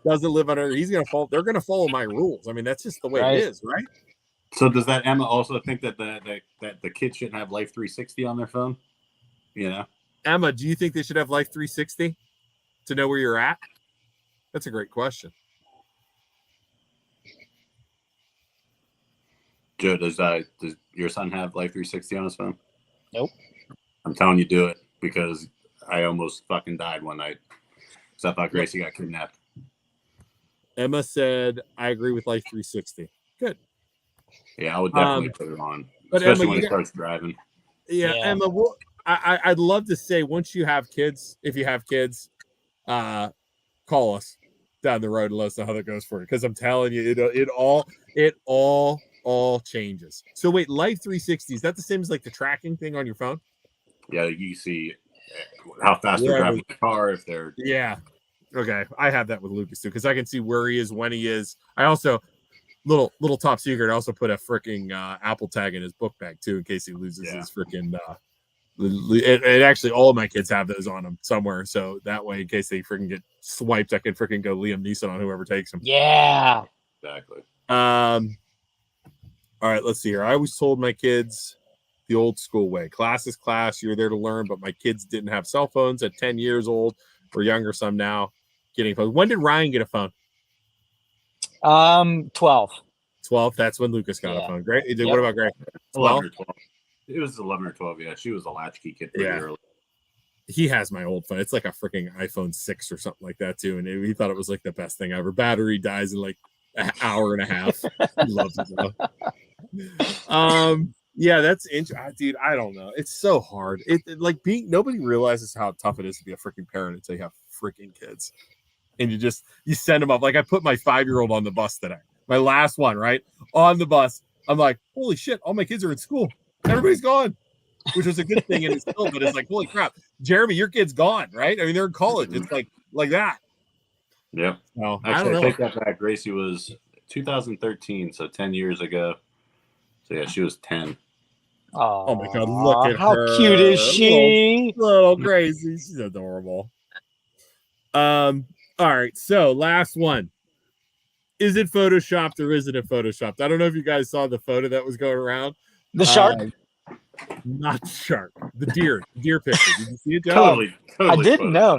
doesn't live under, they're gonna follow my rules. I mean, that's just the way it is, right? So does that Emma also think that the kids shouldn't have Life 360 on their phone? You know? Emma, do you think they should have Life 360 to know where you're at? That's a great question. Joe, does your son have Life 360 on his phone? Nope. I'm telling you, do it, because I almost fucking died one night because I thought Gracie got kidnapped. Emma said, I agree with Life 360. Good. Yeah, I would definitely put it on, but especially Emma, when he starts driving. Yeah, Emma, I'd love to say, once you have kids, if you have kids, call us down the road and let us know how that goes for you. Because I'm telling you, it all changes. So wait, Life 360, is that the same as like the tracking thing on your phone? Yeah, you see how fast they're driving the car, if they're Okay, I have that with Lucas too, because I can see where he is, when he is. I also little top secret. I also put a freaking Apple tag in his book bag too, in case he loses his freaking. And actually, all of my kids have those on them somewhere, so that way, in case they freaking get swiped, I can freaking go Liam Neeson on whoever takes them. Yeah, exactly. All right, let's see here. I always told my kids the old school way: class is class. You're there to learn. But my kids didn't have cell phones at 10 years old or younger. Some now getting phones. When did Ryan get a phone? 12. 12. That's when Lucas got a phone. Great. What about Gray? 11 or 12. It was 11 or 12. Yeah, she was a latchkey kid pretty early. He has my old phone. It's like a freaking iPhone 6 or something like that too, and he thought it was like the best thing ever. Battery dies in like an hour and a half. He loves it though. Yeah, that's interesting, dude. I don't know. It's so hard. Nobody realizes how tough it is to be a freaking parent until you have freaking kids, and you send them up. Like, I put my 5-year-old on the bus today, my last one, right on the bus. I'm like, holy shit! All my kids are in school. Everybody's gone, which was a good thing in itself. But it's like, holy crap, Jeremy, your kid's gone, right? I mean, they're in college. It's like that. Yep. No, actually, I don't know. I take that back. Gracie was 2013, so 10 years ago. So yeah, she was 10. Oh my god, look at how her. How cute is she? Little Gracie. She's adorable. All right, so last one. Is it photoshopped or isn't it photoshopped? I don't know if you guys saw the photo that was going around. The shark? Not the shark. The deer picture. Did you see it, Joe? Totally I didn't know.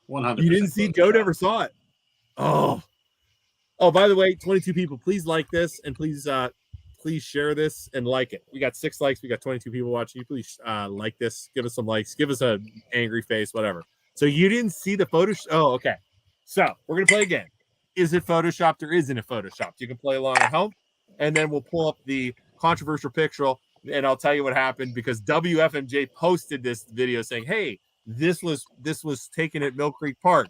100%. You didn't see? Joe never saw it. Oh, by the way, 22 people, please like this, and please share this and like it. We got 6 likes. We got 22 people watching. You please like this. Give us some likes. Give us a angry face, whatever. So you didn't see the photo. Oh, okay. So we're going to play again. Is it photoshopped or isn't it photoshopped? You can play along at home, and then we'll pull up the controversial picture, and I'll tell you what happened, because WFMJ posted this video saying, hey, this was taken at Mill Creek Park.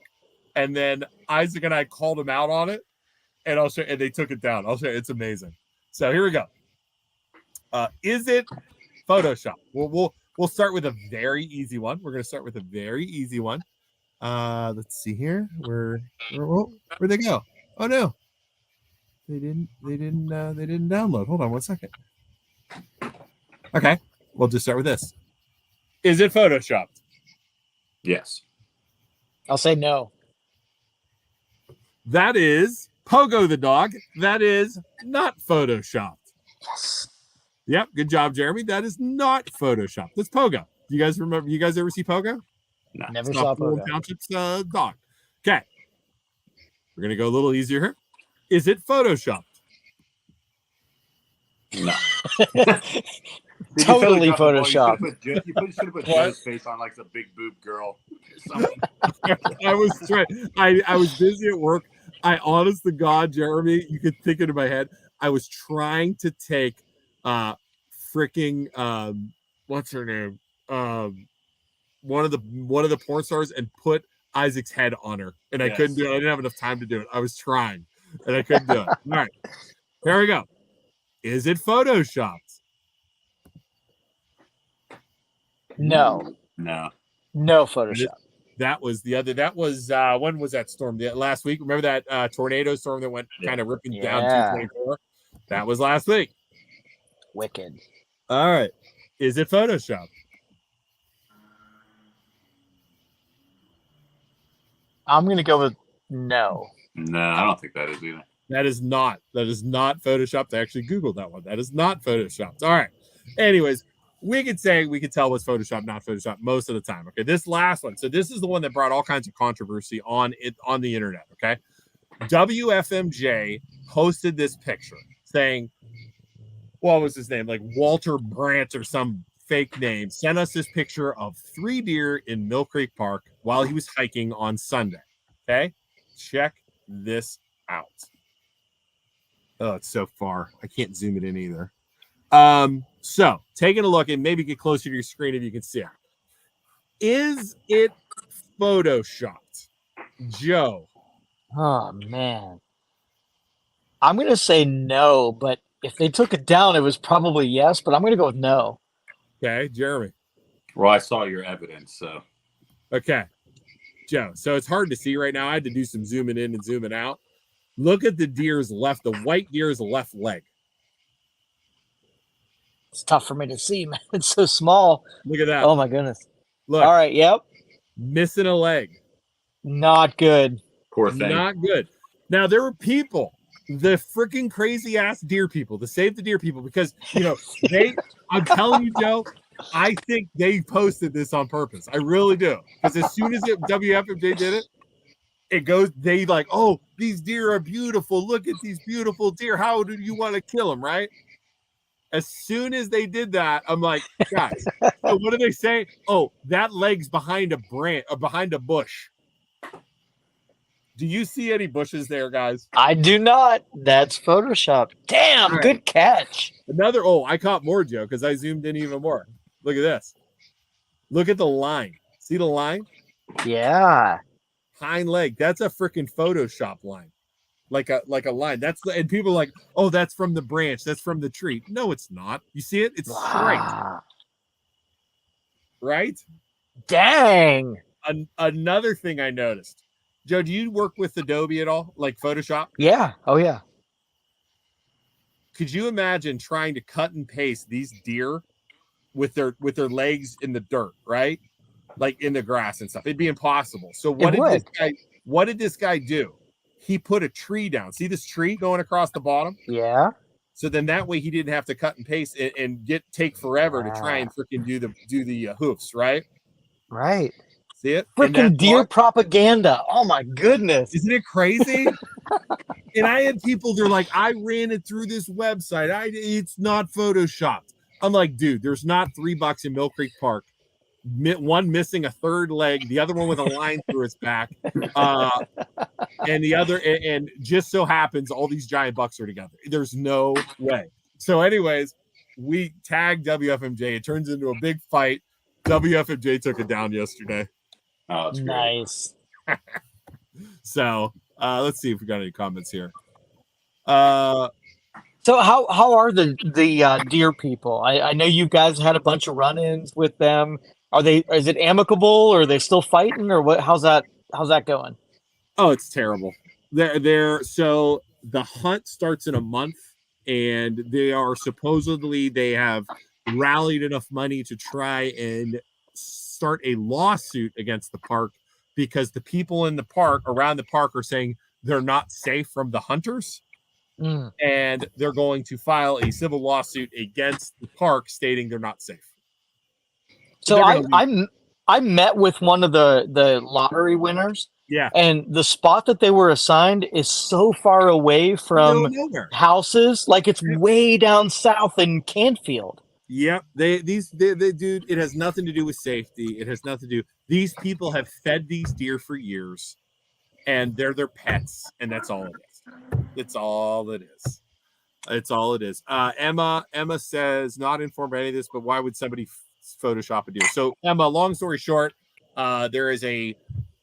And then Isaac and I called him out on it, and I'll show, and they took it down. I'll show you. It's amazing. So here we go. Is it Photoshop. We'll start with a very easy one. We're gonna start with a very easy one. Let's see here. Where'd they go? Oh no, they didn't download. Hold on 1 second. Okay, we'll just start with this. Is it photoshopped? Yes. I'll say no. That is Pogo the dog. That is not photoshopped. Yes. Yep, good job, Jeremy. That is not photoshopped. That's Pogo. You guys remember? You guys ever see Pogo? No. Never It's saw not Fulham Pogo. Township's dog. Okay, we're gonna go a little easier here. Is it photoshopped? No. Totally photoshopped. You should have put Joe's face on like the big boob girl. I was busy at work. I honest to God, Jeremy, you could think it in my head. I was trying to take freaking what's her name? One of the porn stars and put Isaac's head on her. And I couldn't do it. I didn't have enough time to do it. I was trying and I couldn't do it. All right. Here we go. Is it photoshopped? No. No. No Photoshop. That was when was that storm? Last week. Remember that tornado storm that went kind of ripping down 224? That was last week. Wicked. All right. Is it photoshopped? I'm gonna go with no. No, I don't think that is either. That is not photoshopped. I actually Googled that one. That is not photoshopped. All right. Anyways, we could tell what's Photoshop, not Photoshop most of the time. Okay. This last one. So this is the one that brought all kinds of controversy on the internet. Okay. WFMJ posted this picture saying, what was his name? Like Walter Brandt or some fake name, sent us this picture of 3 deer in Mill Creek Park while he was hiking on Sunday. Okay. Check this out. Oh, it's so far. I can't zoom it in either. So taking a look and maybe get closer to your screen if you can see it. Is it photoshopped? Joe. Oh man. I'm gonna say no, but if they took it down, it was probably yes, but I'm gonna go with no. Okay, Jeremy. Well, I saw your evidence, so. Okay. Joe. So it's hard to see right now. I had to do some zooming in and zooming out. Look at the white deer's left leg. It's tough for me to see, man. It's so small. Look at that. Oh my goodness. Look. All right, yep. Missing a leg. Not good. Poor thing. Not good. Now there were people, the freaking crazy ass deer people, the Save the Deer people, because I'm telling you, Joe, I think they posted this on purpose. I really do. Because as soon as WFMJ did it goes, they like, oh, these deer are beautiful. Look at these beautiful deer. How do you want to kill them, right? As soon as they did that, I'm like, guys, so what do they say? Oh, that leg's behind a branch or behind a bush. Do you see any bushes there, guys? I do not. That's Photoshop. Damn, Right. Good catch. I caught more, Joe, because I zoomed in even more. Look at this. Look at the line. See the line? Yeah. Hind leg. That's a freaking Photoshop line. Like a line. And people are like, oh, that's from the branch. That's from the tree. No, it's not. You see it? It's straight. Wow. Right? Dang. Another thing I noticed. Joe, do you work with Adobe at all? Like Photoshop? Yeah. Oh yeah. Could you imagine trying to cut and paste these deer with their legs in the dirt, right? Like in the grass and stuff. It'd be impossible. So what did this guy do? He put a tree down. See this tree going across the bottom? Yeah. So then that way he didn't have to cut and paste and take forever to try and freaking do the hoofs, right? Right. See it? Freaking deer propaganda. Oh my goodness. Isn't it crazy? And I had people, they're like, I ran it through this website. It's not Photoshopped. I'm like, dude, there's not $3 in Mill Creek Park. One missing a third leg, the other one with a line through its back. And the other, and just so happens all these giant bucks are together. There's no way. So anyways, we tagged WFMJ. It turns into a big fight. WFMJ took it down yesterday. Oh, that's nice. So let's see if we got any comments here. So how are the deer people? I know you guys had a bunch of run-ins with them. Is it amicable, or are they still fighting, or what? How's that going? Oh, it's terrible. So the hunt starts in a month, and they have rallied enough money to try and start a lawsuit against the park because the people in the park around the park are saying they're not safe from the hunters, Mm. and they're going to file a civil lawsuit against the park stating they're not safe. So I met with one of the lottery winners. Yeah. And the spot that they were assigned is so far away from nowhere. houses, like it's way down south in Canfield. Yep. They dude, it has nothing to do with safety. It has nothing to do. These people have fed these deer for years, and they're their pets, and that's all it is. It's all it is. It's all it is. Emma says, not informed by any of this, but why would somebody Photoshop a deer? So Emma, long story short, there is a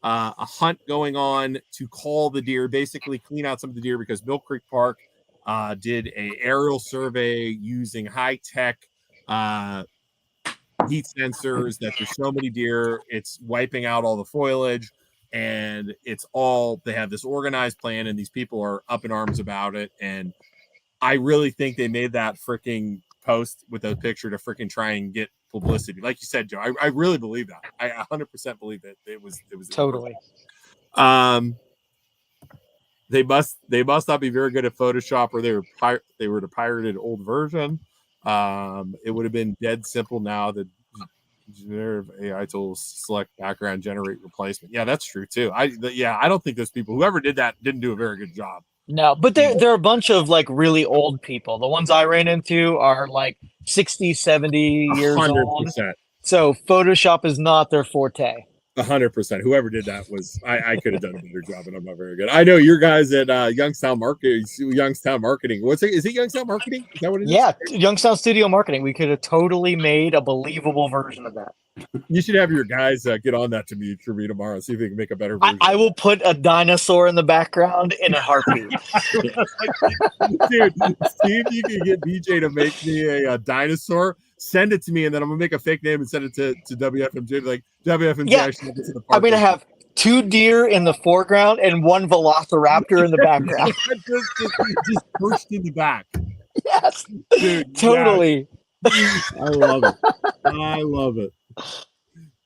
hunt going on to call the deer, basically clean out some of the deer, because Mill Creek Park did a aerial survey using high-tech heat sensors that there's so many deer, it's wiping out all the foliage, and they have this organized plan, and these people are up in arms about it. And I really think they made that freaking post with a picture to freaking try and get publicity. Like you said, Joe, I really believe that. I 100% believe that it was Totally. They must not be very good at Photoshop, or they were the pirated old version. It would have been dead simple now that generative AI tools select background, generate replacement. Yeah, that's true too. I don't think those people, whoever did that, didn't do a very good job. No, but there are a bunch of like really old people. The ones I ran into are like 60, 70 years 100%. old. So Photoshop is not their forte. 100%. Whoever did that was, I could have done a better job, and I'm not very good. I know your guys at Youngstown Marketing. Is it Youngstown Marketing? Is that what it is? Yeah, Youngstown Studio Marketing. We could have totally made a believable version of that. You should have your guys get on that for me tomorrow. See if they can make a better version. I will put a dinosaur in the background in a heartbeat. Dude, see if you can get BJ to make me a dinosaur. Send it to me, and then I'm gonna make a fake name and send it to WFMJ. Like WFMJ, yeah. I'm gonna have 2 deer in the foreground and 1 velociraptor in the background. just pushed in the back. Yes, dude, totally. Yeah. I love it. I love it.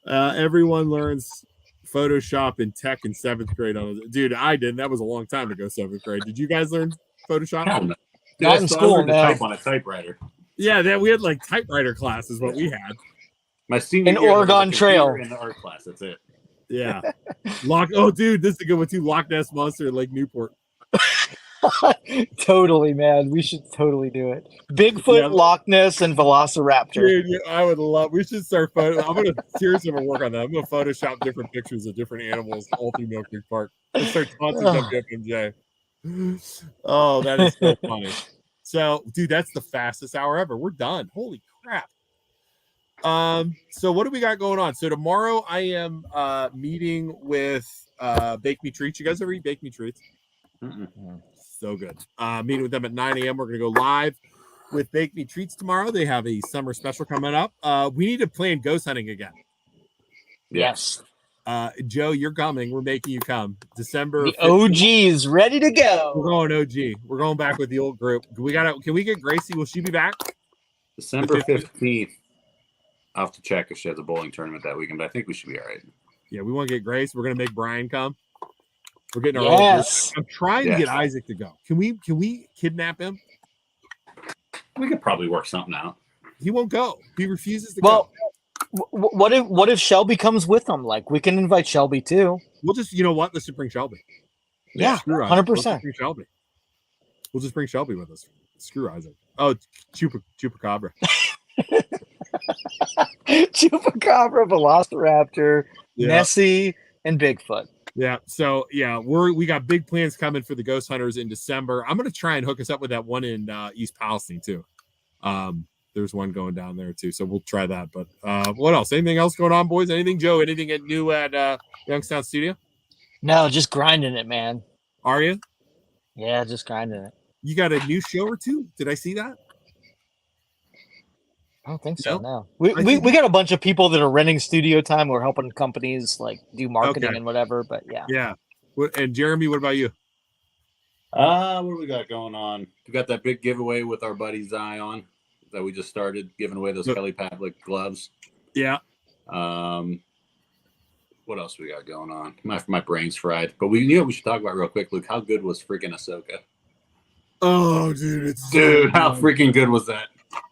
Everyone learns Photoshop in tech in 7th grade. Dude, I didn't. That was a long time ago. 7th grade. Did you guys learn Photoshop? No. Not in school. To type on a typewriter. Yeah, we had like typewriter class is what we had. My senior year, Oregon Trail in the art class. That's it. Yeah. Oh, dude, this is a good one too. Loch Ness Monster in Lake Newport. Totally, man. We should totally do it. Bigfoot, Loch Ness, and Velociraptor. Dude, I would love. We should start. I'm gonna seriously work on that. I'm gonna Photoshop different pictures of different animals all through Mill Creek Park. Let's start taunting WFMJ. Oh, that is so funny. So, dude, that's the fastest hour ever. We're done. Holy crap. So what do we got going on? So tomorrow I am meeting with Bake Me Treats. You guys ever eat Bake Me Treats? So good. Meeting with them at 9 a.m. We're gonna go live with Bake Me Treats tomorrow. They have a summer special coming up. We need to plan ghost hunting again. Yes. Joe, you're coming. We're making you come. December. The OG's ready to go. We're going OG. We're going back with the old group. Can we get Gracie? Will she be back? December 15th. I'll have to check if she has a bowling tournament that weekend, but I think we should be all right. Yeah, we want to get Grace. We're gonna make Brian come. We're getting our yes. I'm trying to get Isaac to go. Can we kidnap him? We could probably work something out. He won't go. He refuses to go. What if Shelby comes with him? Like, we can invite Shelby too. We'll just, you know what? Let's just bring Shelby. Yeah, 100%. Bring Shelby. We'll just bring Shelby with us. Screw Isaac. Oh, Chupacabra. Chupacabra, Velociraptor, Nessie, and Bigfoot. Yeah. So we got big plans coming for the ghost hunters in December. I'm gonna try and hook us up with that one in East Palestine too. There's one going down there too, so we'll try that. But what else? Anything else going on, boys? Anything, Joe? Anything new at Youngstown Studio? No, just grinding it, man. Are you? Yeah, just grinding it. You got a new show or two? Did I see that? I don't think so. Nope. No, we think- got a bunch of people that are renting studio time. We're helping companies like do marketing Okay. and whatever. But yeah, Yeah. And Jeremy, what about you? What do we got going on? We got that big giveaway with our buddy Zion that we just started, giving away those Yep. Kelly Pavlik gloves. Yeah. What else we got going on? My brain's fried. But we should talk about real quick, Luke. How good was freaking Ahsoka? Oh, dude, How freaking good was that?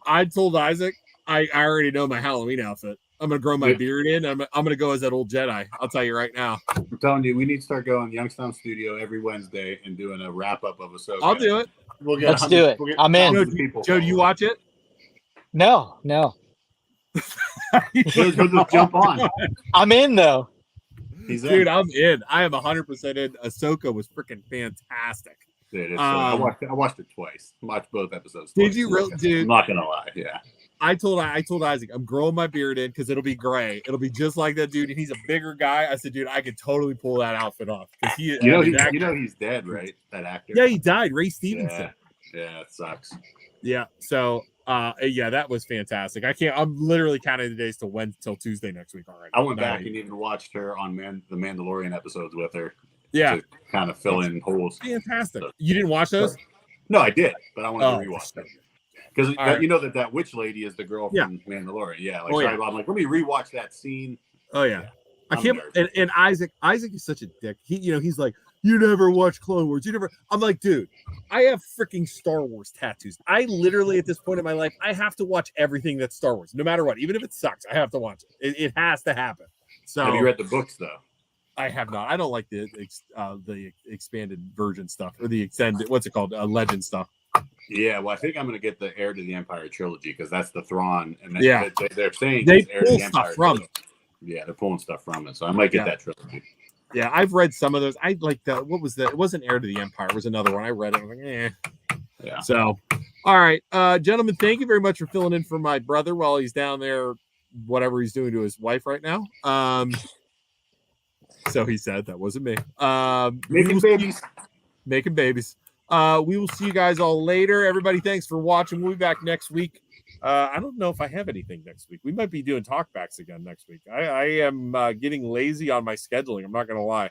I told Isaac I already know my Halloween outfit. I'm gonna grow my beard in. I'm gonna go as that old Jedi. I'll tell you right now. I'm telling you, we need to start going Youngstown Studio every Wednesday and doing a wrap up of Ahsoka. I'll do it. We'll get let's do it. I'm in. Joe, do you watch it? No. He'll just jump on. I'm in though. He's in. Dude, I'm in. I am 100% in. Ahsoka was freaking fantastic. Dude, I watched it twice. Watched both episodes. Did twice. you really, dude? I'm not gonna lie. Yeah. I told Isaac I'm growing my beard in because it'll be gray. It'll be just like that dude, and he's a bigger guy. I said, dude, I could totally pull that outfit off because he. You know he's dead, right? That actor. Yeah, he died. Ray Stevenson. Yeah, it sucks. Yeah. So, yeah, that was fantastic. I'm literally counting the days till Tuesday next week already. I went back and even watched her on the Mandalorian episodes with her. Yeah. To kind of fill in holes. Fantastic. You didn't watch those? No, I did, but I wanted to rewatch them. Because right. you know that witch lady is the girl from Mandalorian. Yeah. I'm like, let me rewatch that scene. Oh yeah. I can't. And Isaac is such a dick. He's like, you never watch Clone Wars. You never. I'm like, dude, I have freaking Star Wars tattoos. I literally, at this point in my life, I have to watch everything that's Star Wars, no matter what. Even if it sucks, I have to watch it. It has to happen. So have you read the books though? I have not. I don't like the expanded version stuff or the extended. What's it called? Legend stuff. Yeah, well, I think I'm going to get the Heir to the Empire trilogy because that's the Thrawn, and they're saying they Heir to pull the stuff Empire from trilogy. Yeah, they're pulling stuff from it, so I might get that trilogy. Yeah, I've read some of those. I like the what was that? It wasn't Heir to the Empire. It was another one. I read it. I was like, Yeah. So, all right, gentlemen, thank you very much for filling in for my brother while he's down there, whatever he's doing to his wife right now. So he said that wasn't me. Making babies. Making babies. We will see you guys all later. Everybody, thanks for watching. We'll be back next week. I don't know if I have anything next week. We might be doing talkbacks again next week. I am getting lazy on my scheduling. I'm not going to lie.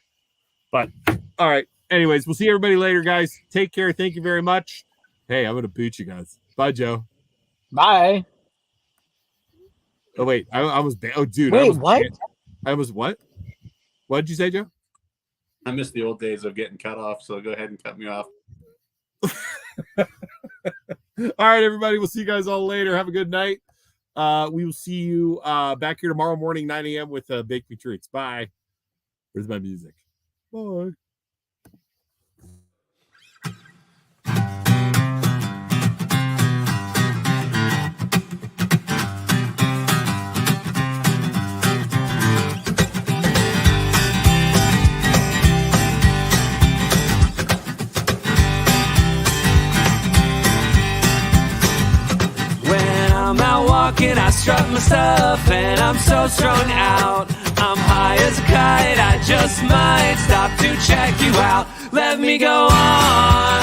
But, all right. Anyways, we'll see everybody later, guys. Take care. Thank you very much. Hey, I'm going to boot you guys. Bye, Joe. Bye. Oh, wait. I was oh, dude. Wait, what? I was what? What did you say, Joe? I miss the old days of getting cut off, so go ahead and cut me off. All right, everybody. We'll see you guys all later. Have a good night. We will see you back here tomorrow morning, 9 a.m. with Bake Me Treats. Bye. Where's my music? Bye. I strut my stuff and I'm so strung out. I'm high as a kite, I just might stop to check you out. Let me go on,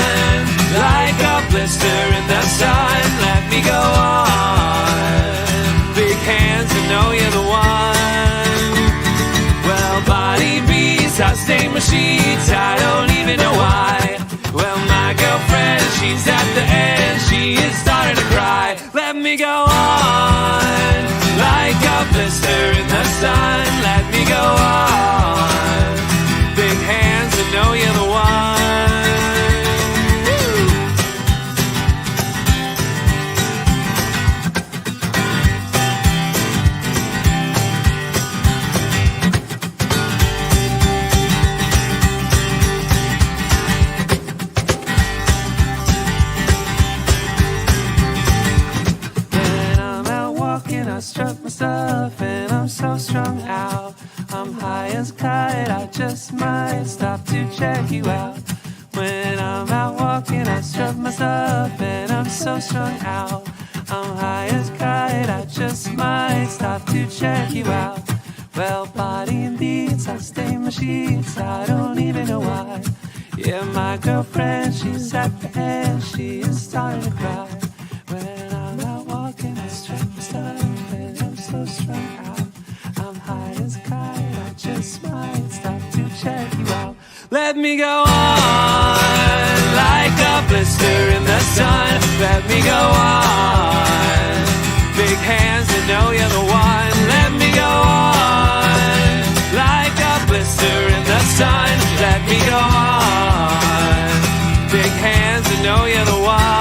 like a blister in the sun. Let me go on, big hands, I know you're the one. Well, body beats, I stain my sheets, I don't even know why. Well, my girlfriend, she's at the end, she is starting to cry. Let me go on, like a blister in the sun. Let me go on, big hands, I know you're the one. I strut my stuff and I'm so strung out. I'm high as a kite, I just might stop to check you out. When I'm out walking, I strut my stuff and I'm so strung out. I'm high as a kite, I just might stop to check you out. Well, body and beats, I stain my sheets, I don't even know why. Yeah, my girlfriend, she's at the end. Let me go on like a blister in the sun. Let me go on. Big hands that know you're the one. Let me go on like a blister in the sun. Let me go on. Big hands that know you're the one.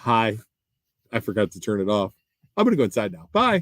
Hi. I forgot to turn it off. I'm going to go inside now. Bye.